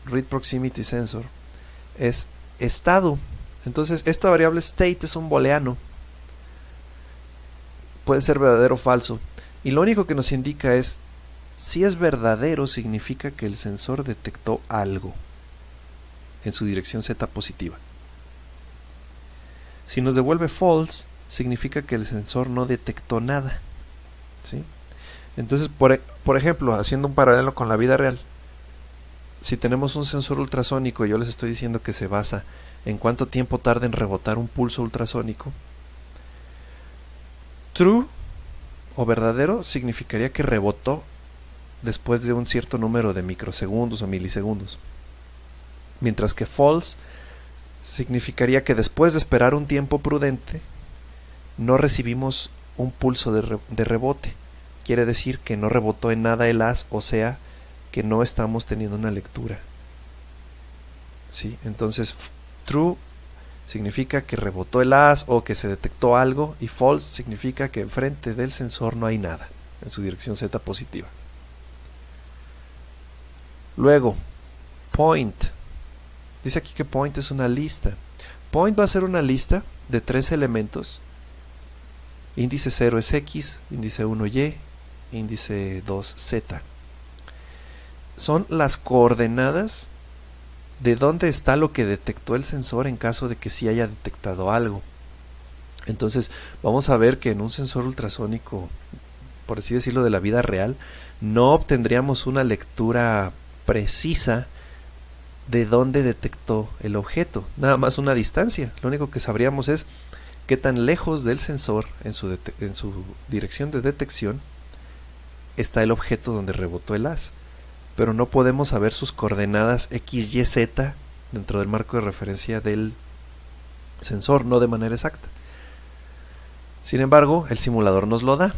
read proximity sensor es estado. Entonces esta variable state es un booleano, puede ser verdadero o falso, y lo único que nos indica es si es verdadero, significa que el sensor detectó algo en su dirección z positiva. Si nos devuelve false, significa que el sensor no detectó nada, ¿sí? Entonces, por ejemplo, haciendo un paralelo con la vida real, si tenemos un sensor ultrasónico y yo les estoy diciendo que se basa en cuánto tiempo tarda en rebotar un pulso ultrasónico, true o verdadero significaría que rebotó después de un cierto número de microsegundos o milisegundos, mientras que false significaría que después de esperar un tiempo prudente no recibimos un pulso de rebote. Quiere decir que no rebotó en nada el haz, o sea que no estamos teniendo una lectura, ¿sí? Entonces true significa que rebotó el haz o que se detectó algo, y false significa que enfrente del sensor no hay nada en su dirección z positiva. Luego, point. Dice aquí que point es una lista. Point va a ser una lista de 3 elementos. Índice 0 es x, índice 1 y, índice 2 z. Son las coordenadas de dónde está lo que detectó el sensor en caso de que sí haya detectado algo. Entonces vamos a ver que en un sensor ultrasónico, por así decirlo, de la vida real, no obtendríamos una lectura precisa de dónde detectó el objeto, nada más una distancia. Lo único que sabríamos es qué tan lejos del sensor en su dirección de detección está el objeto donde rebotó el haz, pero no podemos saber sus coordenadas x, y, z dentro del marco de referencia del sensor, no de manera exacta. Sin embargo, el simulador nos lo da.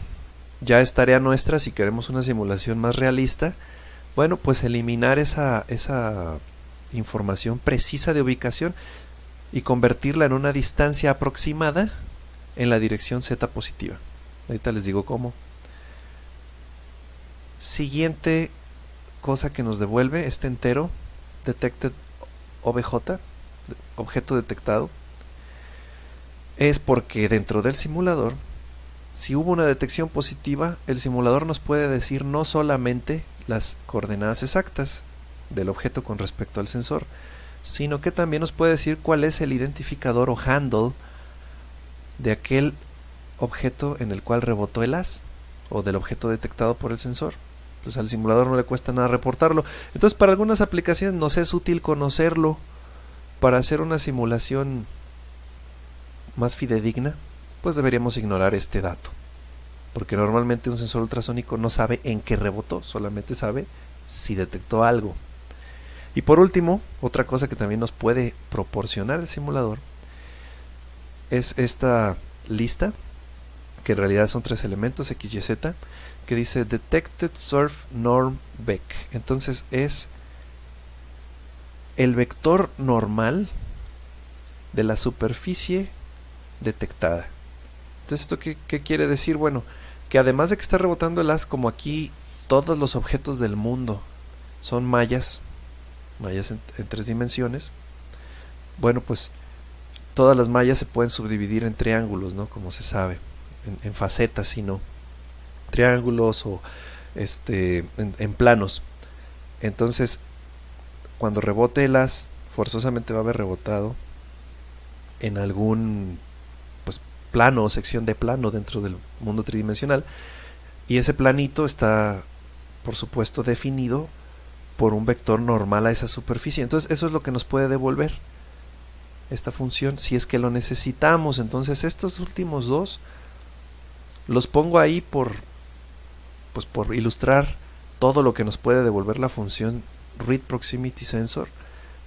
Ya es tarea nuestra, si queremos una simulación más realista, bueno, pues eliminar esa información precisa de ubicación y convertirla en una distancia aproximada en la dirección z positiva. Ahorita les digo cómo. Siguiente cosa que nos devuelve este entero, detected obj, objeto detectado, es porque dentro del simulador, si hubo una detección positiva, el simulador nos puede decir no solamente las coordenadas exactas, del objeto con respecto al sensor, sino que también nos puede decir cuál es el identificador o handle de aquel objeto en el cual rebotó el haz, o del objeto detectado por el sensor. Pues al simulador no le cuesta nada reportarlo. Entonces, para algunas aplicaciones nos es útil conocerlo para hacer una simulación más fidedigna. Pues deberíamos ignorar este dato, porque normalmente un sensor ultrasónico no sabe en qué rebotó, solamente sabe si detectó algo. Y por último, otra cosa que también nos puede proporcionar el simulador es esta lista, que en realidad son 3 elementos, X, Y, Z, que dice Detected Surf Norm Vec. Entonces es el vector normal de la superficie detectada. Entonces, ¿esto qué quiere decir? Bueno, que además de que está rebotando el haz, como aquí todos los objetos del mundo son mallas en 3 dimensiones, bueno, pues todas las mallas se pueden subdividir en triángulos, ¿no? Como se sabe, en facetas, sino triángulos o en planos. Entonces, cuando rebote el haz, forzosamente va a haber rebotado en algún plano o sección de plano dentro del mundo tridimensional, y ese planito está, por supuesto, definido por un vector normal a esa superficie. Entonces eso es lo que nos puede devolver esta función si es que lo necesitamos. Entonces estos últimos dos los pongo ahí por ilustrar todo lo que nos puede devolver la función Read Proximity Sensor,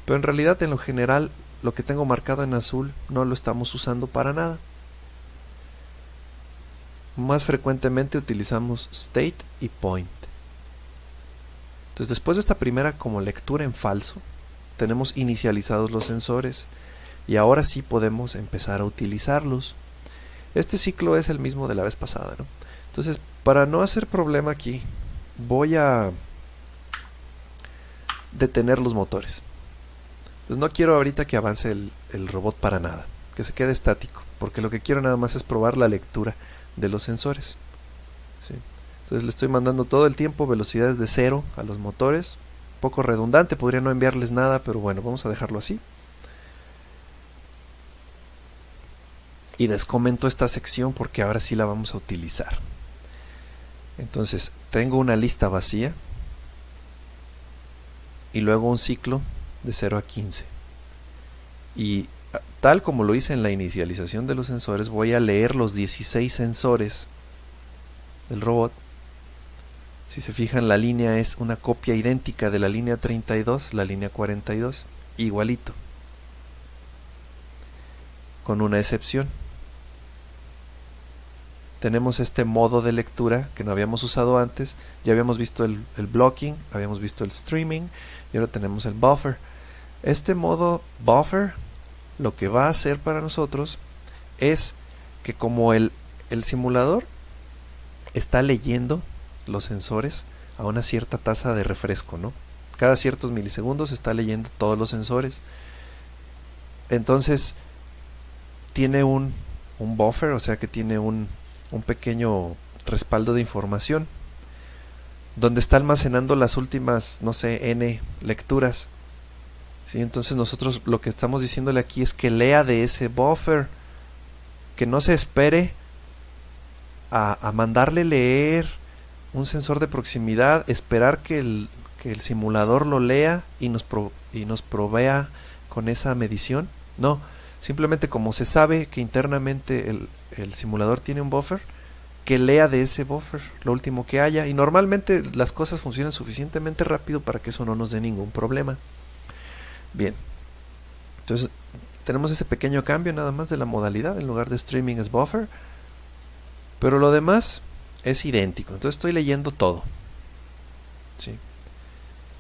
pero en realidad, en lo general, lo que tengo marcado en azul no lo estamos usando para nada. Más frecuentemente utilizamos state y point. Entonces, después de esta primera como lectura en falso, tenemos inicializados los sensores y ahora sí podemos empezar a utilizarlos. Este ciclo es el mismo de la vez pasada, ¿no? Entonces, para no hacer problema aquí, voy a detener los motores. Entonces no quiero ahorita que avance el robot para nada, que se quede estático, porque lo que quiero nada más es probar la lectura de los sensores. ¿Sí? Entonces le estoy mandando todo el tiempo velocidades de 0 a los motores. Un poco redundante, podría no enviarles nada, pero bueno, vamos a dejarlo así. Y descomento esta sección porque ahora sí la vamos a utilizar. Entonces tengo una lista vacía y luego un ciclo de 0 a 15. Y tal como lo hice en la inicialización de los sensores, voy a leer los 16 sensores del robot. Si se fijan, la línea es una copia idéntica de la línea 32, la línea 42, igualito, con una excepción. Tenemos este modo de lectura que no habíamos usado antes. Ya habíamos visto el blocking, habíamos visto el streaming y ahora tenemos el buffer. Este modo buffer lo que va a hacer para nosotros es que como el simulador está leyendo los sensores a una cierta tasa de refresco, ¿no? Cada ciertos milisegundos está leyendo todos los sensores. Entonces tiene un buffer, o sea que tiene un pequeño respaldo de información donde está almacenando las últimas, no sé, n lecturas. ¿Sí? Entonces nosotros lo que estamos diciéndole aquí es que lea de ese buffer, que no se espere a mandarle leer un sensor de proximidad, esperar que el simulador lo lea y nos provea con esa medición. No, simplemente como se sabe que internamente el simulador tiene un buffer, que lea de ese buffer lo último que haya, y normalmente las cosas funcionan suficientemente rápido para que eso no nos dé ningún problema. Bien, entonces tenemos ese pequeño cambio nada más de la modalidad, en lugar de streaming es buffer, pero lo demás es idéntico. Entonces estoy leyendo todo. ¿Sí?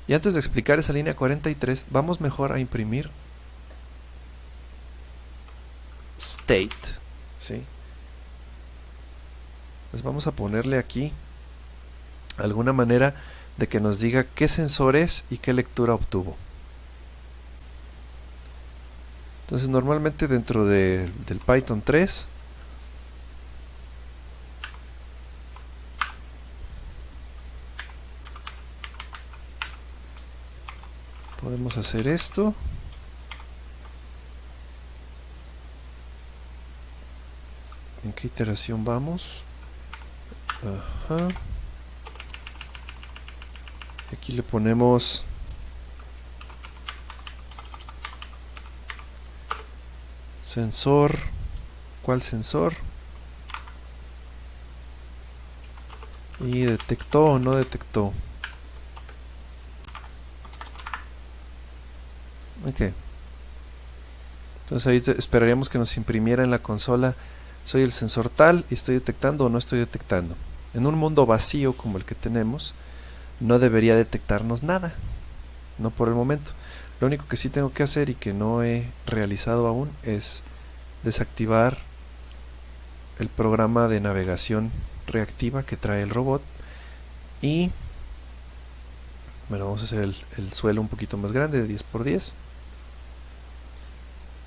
Y antes de explicar esa línea 43, vamos mejor a imprimir state. ¿Sí? Pues vamos a ponerle aquí alguna manera de que nos diga qué sensor es y qué lectura obtuvo. Entonces normalmente dentro del Python 3 podemos hacer esto. ¿En qué iteración vamos? Ajá. Aquí le ponemos sensor. ¿Cuál sensor? Y detectó o no detectó. Ok. Entonces ahí esperaríamos que nos imprimiera en la consola: soy el sensor tal y estoy detectando o no estoy detectando. En un mundo vacío como el que tenemos, no debería detectarnos nada, no por el momento. Lo único que sí tengo que hacer y que no he realizado aún es desactivar el programa de navegación reactiva que trae el robot. Y bueno, vamos a hacer el suelo un poquito más grande, de 10×10.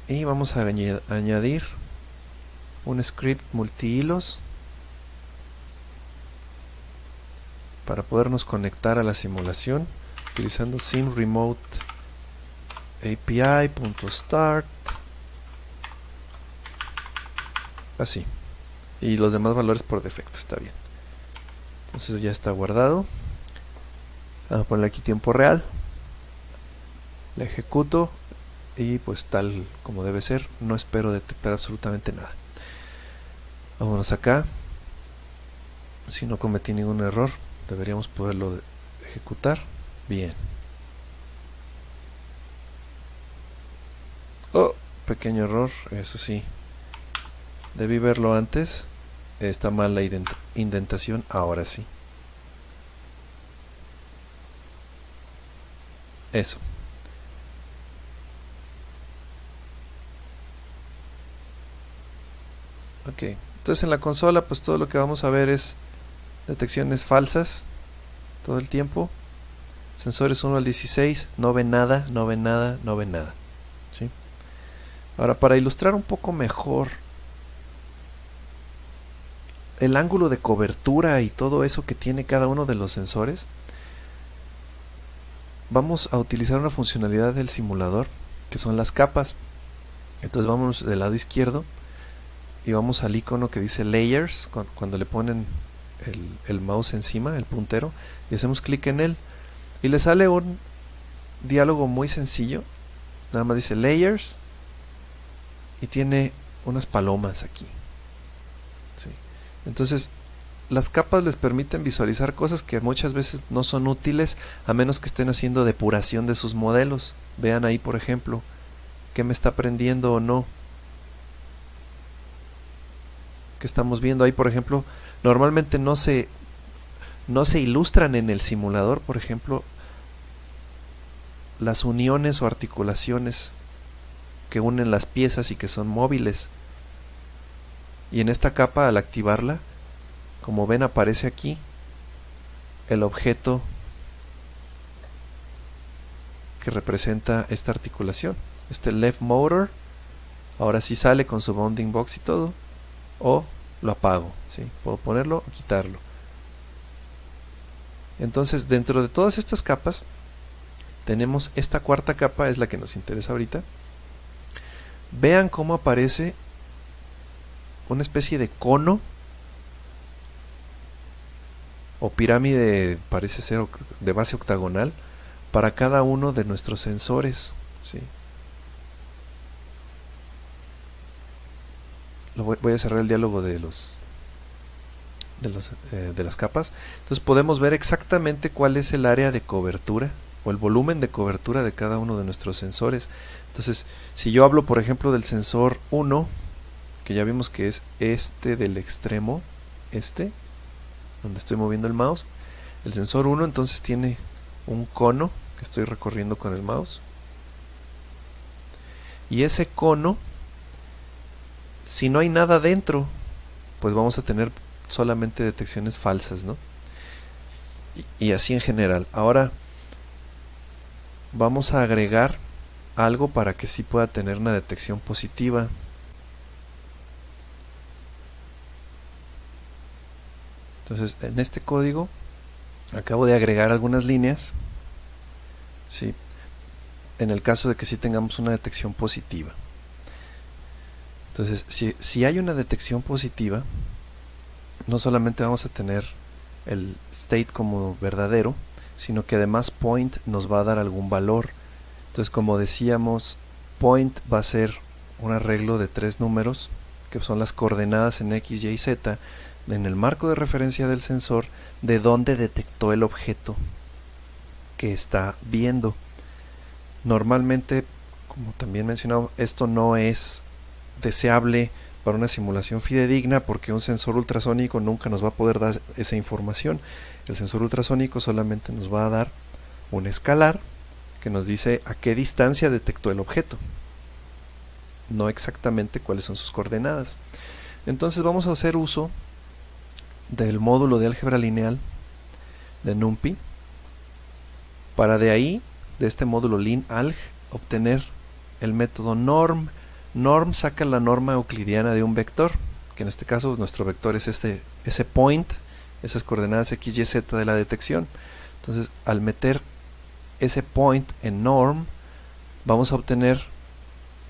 Y vamos a añadir un script multihilos para podernos conectar a la simulación utilizando simremote api.start, así, y los demás valores por defecto, está bien. Entonces ya está guardado. Vamos a ponerle aquí tiempo real, le ejecuto y pues tal como debe ser, no espero detectar absolutamente nada. Vámonos acá. Si no cometí ningún error, deberíamos poderlo ejecutar. Bien. Oh, pequeño error, eso sí. Debí verlo antes. Está mal la indentación, ahora sí. Eso. Ok. Entonces en la consola pues todo lo que vamos a ver es detecciones falsas todo el tiempo. Sensores 1 al 16, no ve nada, no ve nada, no ve nada. ¿Sí? Ahora, para ilustrar un poco mejor el ángulo de cobertura y todo eso que tiene cada uno de los sensores, vamos a utilizar una funcionalidad del simulador que son las capas. Entonces vamos del lado izquierdo y vamos al icono que dice Layers, cuando le ponen el mouse encima, el puntero, y hacemos clic en él y le sale un diálogo muy sencillo. Nada más dice Layers y tiene unas palomas aquí. ¿Sí? Entonces las capas les permiten visualizar cosas que muchas veces no son útiles a menos que estén haciendo depuración de sus modelos. Vean ahí, por ejemplo, qué me está aprendiendo o no. Que estamos viendo ahí, por ejemplo, normalmente no se ilustran en el simulador, por ejemplo, las uniones o articulaciones que unen las piezas y que son móviles. Y en esta capa, al activarla, como ven, aparece aquí el objeto que representa esta articulación. Este left motor ahora sí sale con su bounding box y todo. O lo apago, ¿sí? Puedo ponerlo o quitarlo. Entonces, dentro de todas estas capas tenemos esta cuarta capa, es la que nos interesa ahorita. Vean cómo aparece una especie de cono o pirámide, parece ser de base octagonal, para cada uno de nuestros sensores, ¿sí? Voy a cerrar el diálogo de las capas. Entonces podemos ver exactamente cuál es el área de cobertura o el volumen de cobertura de cada uno de nuestros sensores. Entonces, si yo hablo por ejemplo del sensor 1, que ya vimos que es este del extremo, donde estoy moviendo el mouse, el sensor 1 entonces tiene un cono que estoy recorriendo con el mouse, y ese cono, si no hay nada dentro, pues vamos a tener solamente detecciones falsas, ¿no? Y así en general. Ahora vamos a agregar algo para que sí pueda tener una detección positiva. Entonces, en este código acabo de agregar algunas líneas, ¿sí? en el caso de que sí tengamos una detección positiva. Entonces, si hay una detección positiva, no solamente vamos a tener el state como verdadero, sino que además point nos va a dar algún valor. Entonces, como decíamos, point va a ser un arreglo de 3 números, que son las coordenadas en x, y, z, en el marco de referencia del sensor, de dónde detectó el objeto que está viendo. Normalmente, como también mencionamos, esto no es deseable para una simulación fidedigna, porque un sensor ultrasónico nunca nos va a poder dar esa información. El sensor ultrasónico solamente nos va a dar un escalar que nos dice a qué distancia detectó el objeto, no exactamente cuáles son sus coordenadas. Entonces vamos a hacer uso del módulo de álgebra lineal de NumPy para de ahí, de este módulo linalg, obtener el método norm. Norm saca la norma euclidiana de un vector, que en este caso nuestro vector es ese point, esas coordenadas x, y, z de la detección. Entonces, al meter ese point en norm, vamos a obtener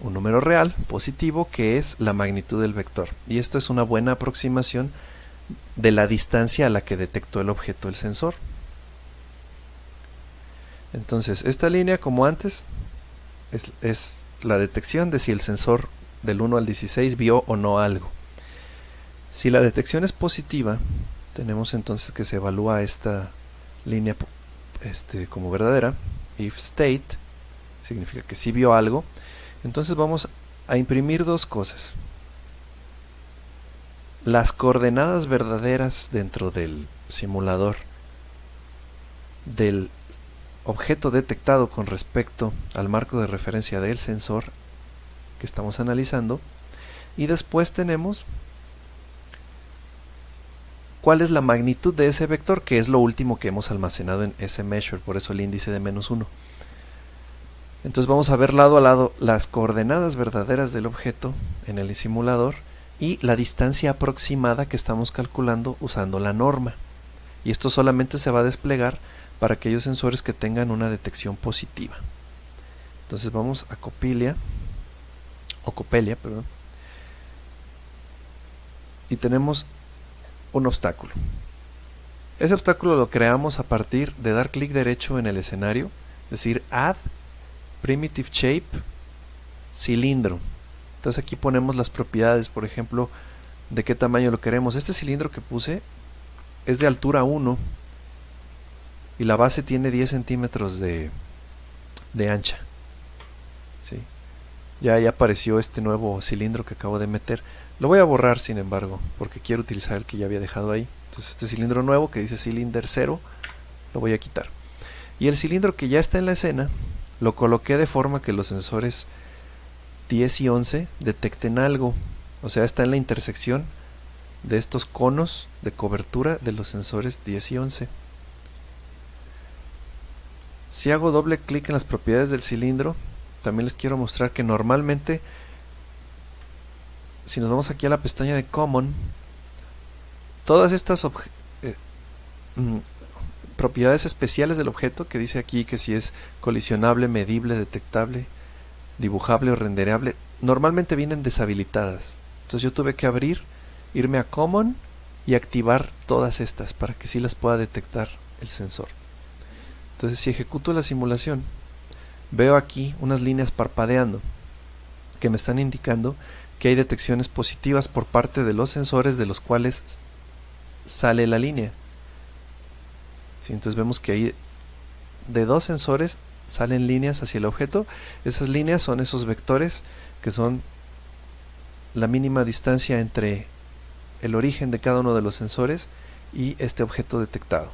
un número real positivo que es la magnitud del vector. Y esto es una buena aproximación de la distancia a la que detectó el objeto el sensor. Entonces, esta línea, como antes, es la detección de si el sensor del 1 al 16 vio o no algo. Si la detección es positiva, tenemos entonces que se evalúa esta línea como verdadera. If state significa que sí vio algo. Entonces vamos a imprimir dos cosas: las coordenadas verdaderas dentro del simulador del objeto detectado con respecto al marco de referencia del sensor que estamos analizando, y después tenemos cuál es la magnitud de ese vector, que es lo último que hemos almacenado en ese measure, por eso el índice de -1. Entonces vamos a ver lado a lado las coordenadas verdaderas del objeto en el simulador y la distancia aproximada que estamos calculando usando la norma. Y esto solamente se va a desplegar para aquellos sensores que tengan una detección positiva. Entonces vamos a Copelia, y tenemos un obstáculo. Ese obstáculo lo creamos a partir de dar clic derecho en el escenario, decir Add Primitive Shape Cilindro. Entonces aquí ponemos las propiedades, por ejemplo, de qué tamaño lo queremos. Este cilindro que puse es de altura 1 y la base tiene 10 centímetros de ancha. ¿Sí? Ya apareció este nuevo cilindro que acabo de meter. Lo voy a borrar, sin embargo, porque quiero utilizar el que ya había dejado ahí. Entonces este cilindro nuevo que dice Cylinder 0 lo voy a quitar. Y el cilindro que ya está en la escena lo coloqué de forma que los sensores 10 y 11 detecten algo. O sea, está en la intersección de estos conos de cobertura de los sensores 10 y 11. Si hago doble clic en las propiedades del cilindro, también les quiero mostrar que normalmente, si nos vamos aquí a la pestaña de Common, todas estas propiedades especiales del objeto, que dice aquí que si es colisionable, medible, detectable, dibujable o rendereable, normalmente vienen deshabilitadas. Entonces yo tuve que irme a Common y activar todas estas para que sí las pueda detectar el sensor. Entonces, si ejecuto la simulación, veo aquí unas líneas parpadeando que me están indicando que hay detecciones positivas por parte de los sensores de los cuales sale la línea. ¿Sí? Entonces vemos que ahí de 2 sensores salen líneas hacia el objeto. Esas líneas son esos vectores que son la mínima distancia entre el origen de cada uno de los sensores y este objeto detectado.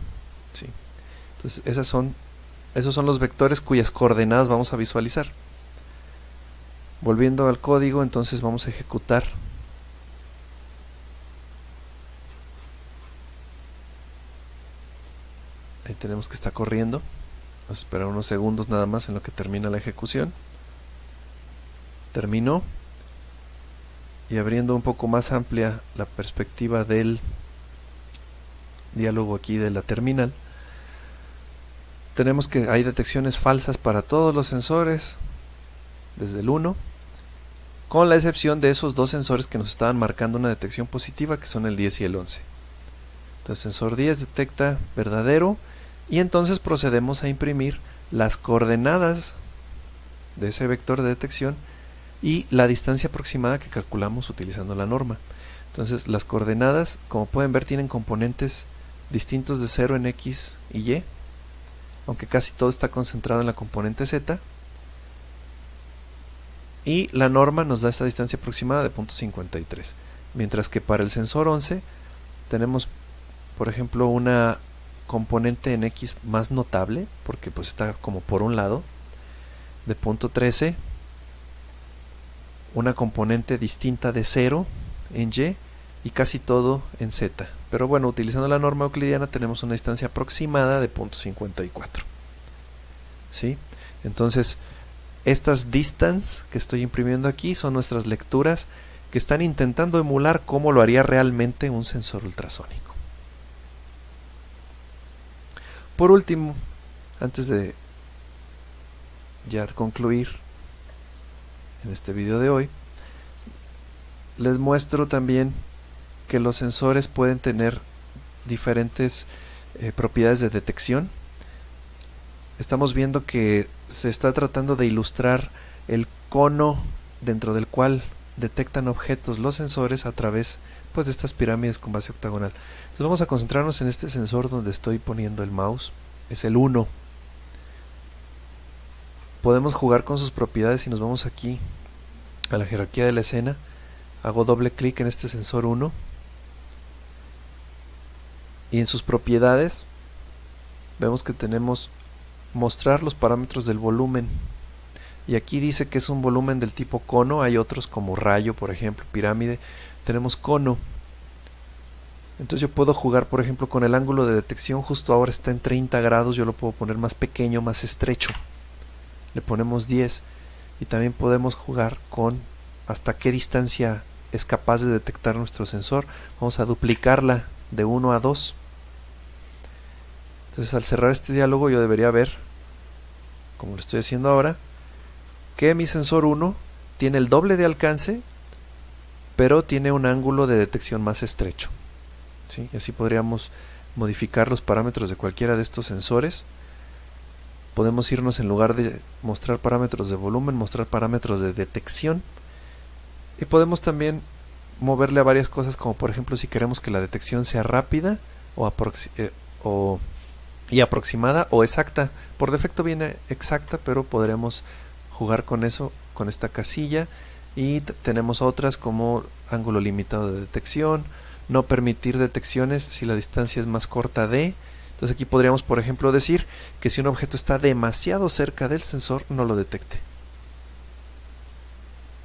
¿Sí? Entonces esos son los vectores cuyas coordenadas vamos a visualizar. Volviendo al código, entonces vamos a ejecutar ahí tenemos que está corriendo. Vamos a esperar unos segundos nada más en lo que termina la ejecución. Terminó. Y abriendo un poco más amplia la perspectiva del diálogo aquí de la terminal, tenemos que hay detecciones falsas para todos los sensores, desde el 1, con la excepción de esos dos sensores que nos estaban marcando una detección positiva, que son el 10 y el 11. Entonces sensor 10 detecta verdadero, y entonces procedemos a imprimir las coordenadas de ese vector de detección y la distancia aproximada que calculamos utilizando la norma. Entonces las coordenadas, como pueden ver, tienen componentes distintos de 0 en X y Y, aunque casi todo está concentrado en la componente Z, y la norma nos da esta distancia aproximada de 0.53, mientras que para el sensor 11 tenemos, por ejemplo, una componente en X más notable, porque pues está como por un lado, de 0.13, una componente distinta de 0 en Y y casi todo en Z. Pero bueno, utilizando la norma euclidiana tenemos una distancia aproximada de 0.54. ¿Sí? Entonces, estas distance que estoy imprimiendo aquí son nuestras lecturas que están intentando emular cómo lo haría realmente un sensor ultrasónico. Por último, antes de ya concluir en este video de hoy, les muestro también que los sensores pueden tener diferentes propiedades de detección. Estamos viendo que se está tratando de ilustrar el cono dentro del cual detectan objetos los sensores a través pues de estas pirámides con base octagonal. Entonces vamos a concentrarnos en este sensor donde estoy poniendo el mouse, es el 1. Podemos jugar con sus propiedades y nos vamos aquí a la jerarquía de la escena. Hago doble clic en este sensor 1 y en sus propiedades vemos que tenemos mostrar los parámetros del volumen, y aquí dice que es un volumen del tipo cono. Hay otros como rayo, por ejemplo, pirámide. Tenemos cono. Entonces yo puedo jugar, por ejemplo, con el ángulo de detección. Justo ahora está en 30 grados, yo lo puedo poner más pequeño, más estrecho, le ponemos 10. Y también podemos jugar con hasta qué distancia es capaz de detectar nuestro sensor. Vamos a duplicarla de 1 a 2. Entonces al cerrar este diálogo yo debería ver, como lo estoy haciendo ahora, que mi sensor 1 tiene el doble de alcance, pero tiene un ángulo de detección más estrecho. ¿Sí? Y así podríamos modificar los parámetros de cualquiera de estos sensores. Podemos irnos, en lugar de mostrar parámetros de volumen, mostrar parámetros de detección. Y podemos también moverle a varias cosas, como por ejemplo si queremos que la detección sea rápida y aproximada o exacta. Por defecto viene exacta, pero podremos jugar con eso, con esta casilla. Y tenemos otras como ángulo limitado de detección, no permitir detecciones si la distancia es más corta de. Entonces aquí podríamos, por ejemplo, decir que si un objeto está demasiado cerca del sensor, no lo detecte.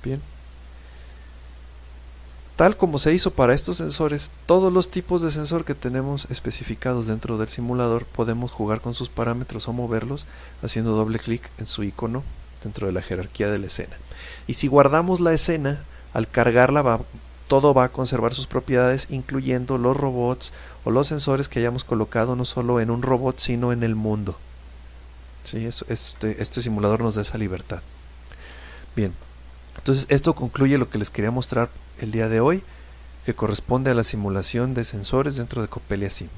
Bien. Tal como se hizo para estos sensores, todos los tipos de sensor que tenemos especificados dentro del simulador, podemos jugar con sus parámetros o moverlos haciendo doble clic en su icono dentro de la jerarquía de la escena. Y si guardamos la escena, al cargarla todo va a conservar sus propiedades, incluyendo los robots o los sensores que hayamos colocado no solo en un robot, sino en el mundo. ¿Sí? Este simulador nos da esa libertad. Bien, entonces esto concluye lo que les quería mostrar el día de hoy, que corresponde a la simulación de sensores dentro de Coppelia Sim.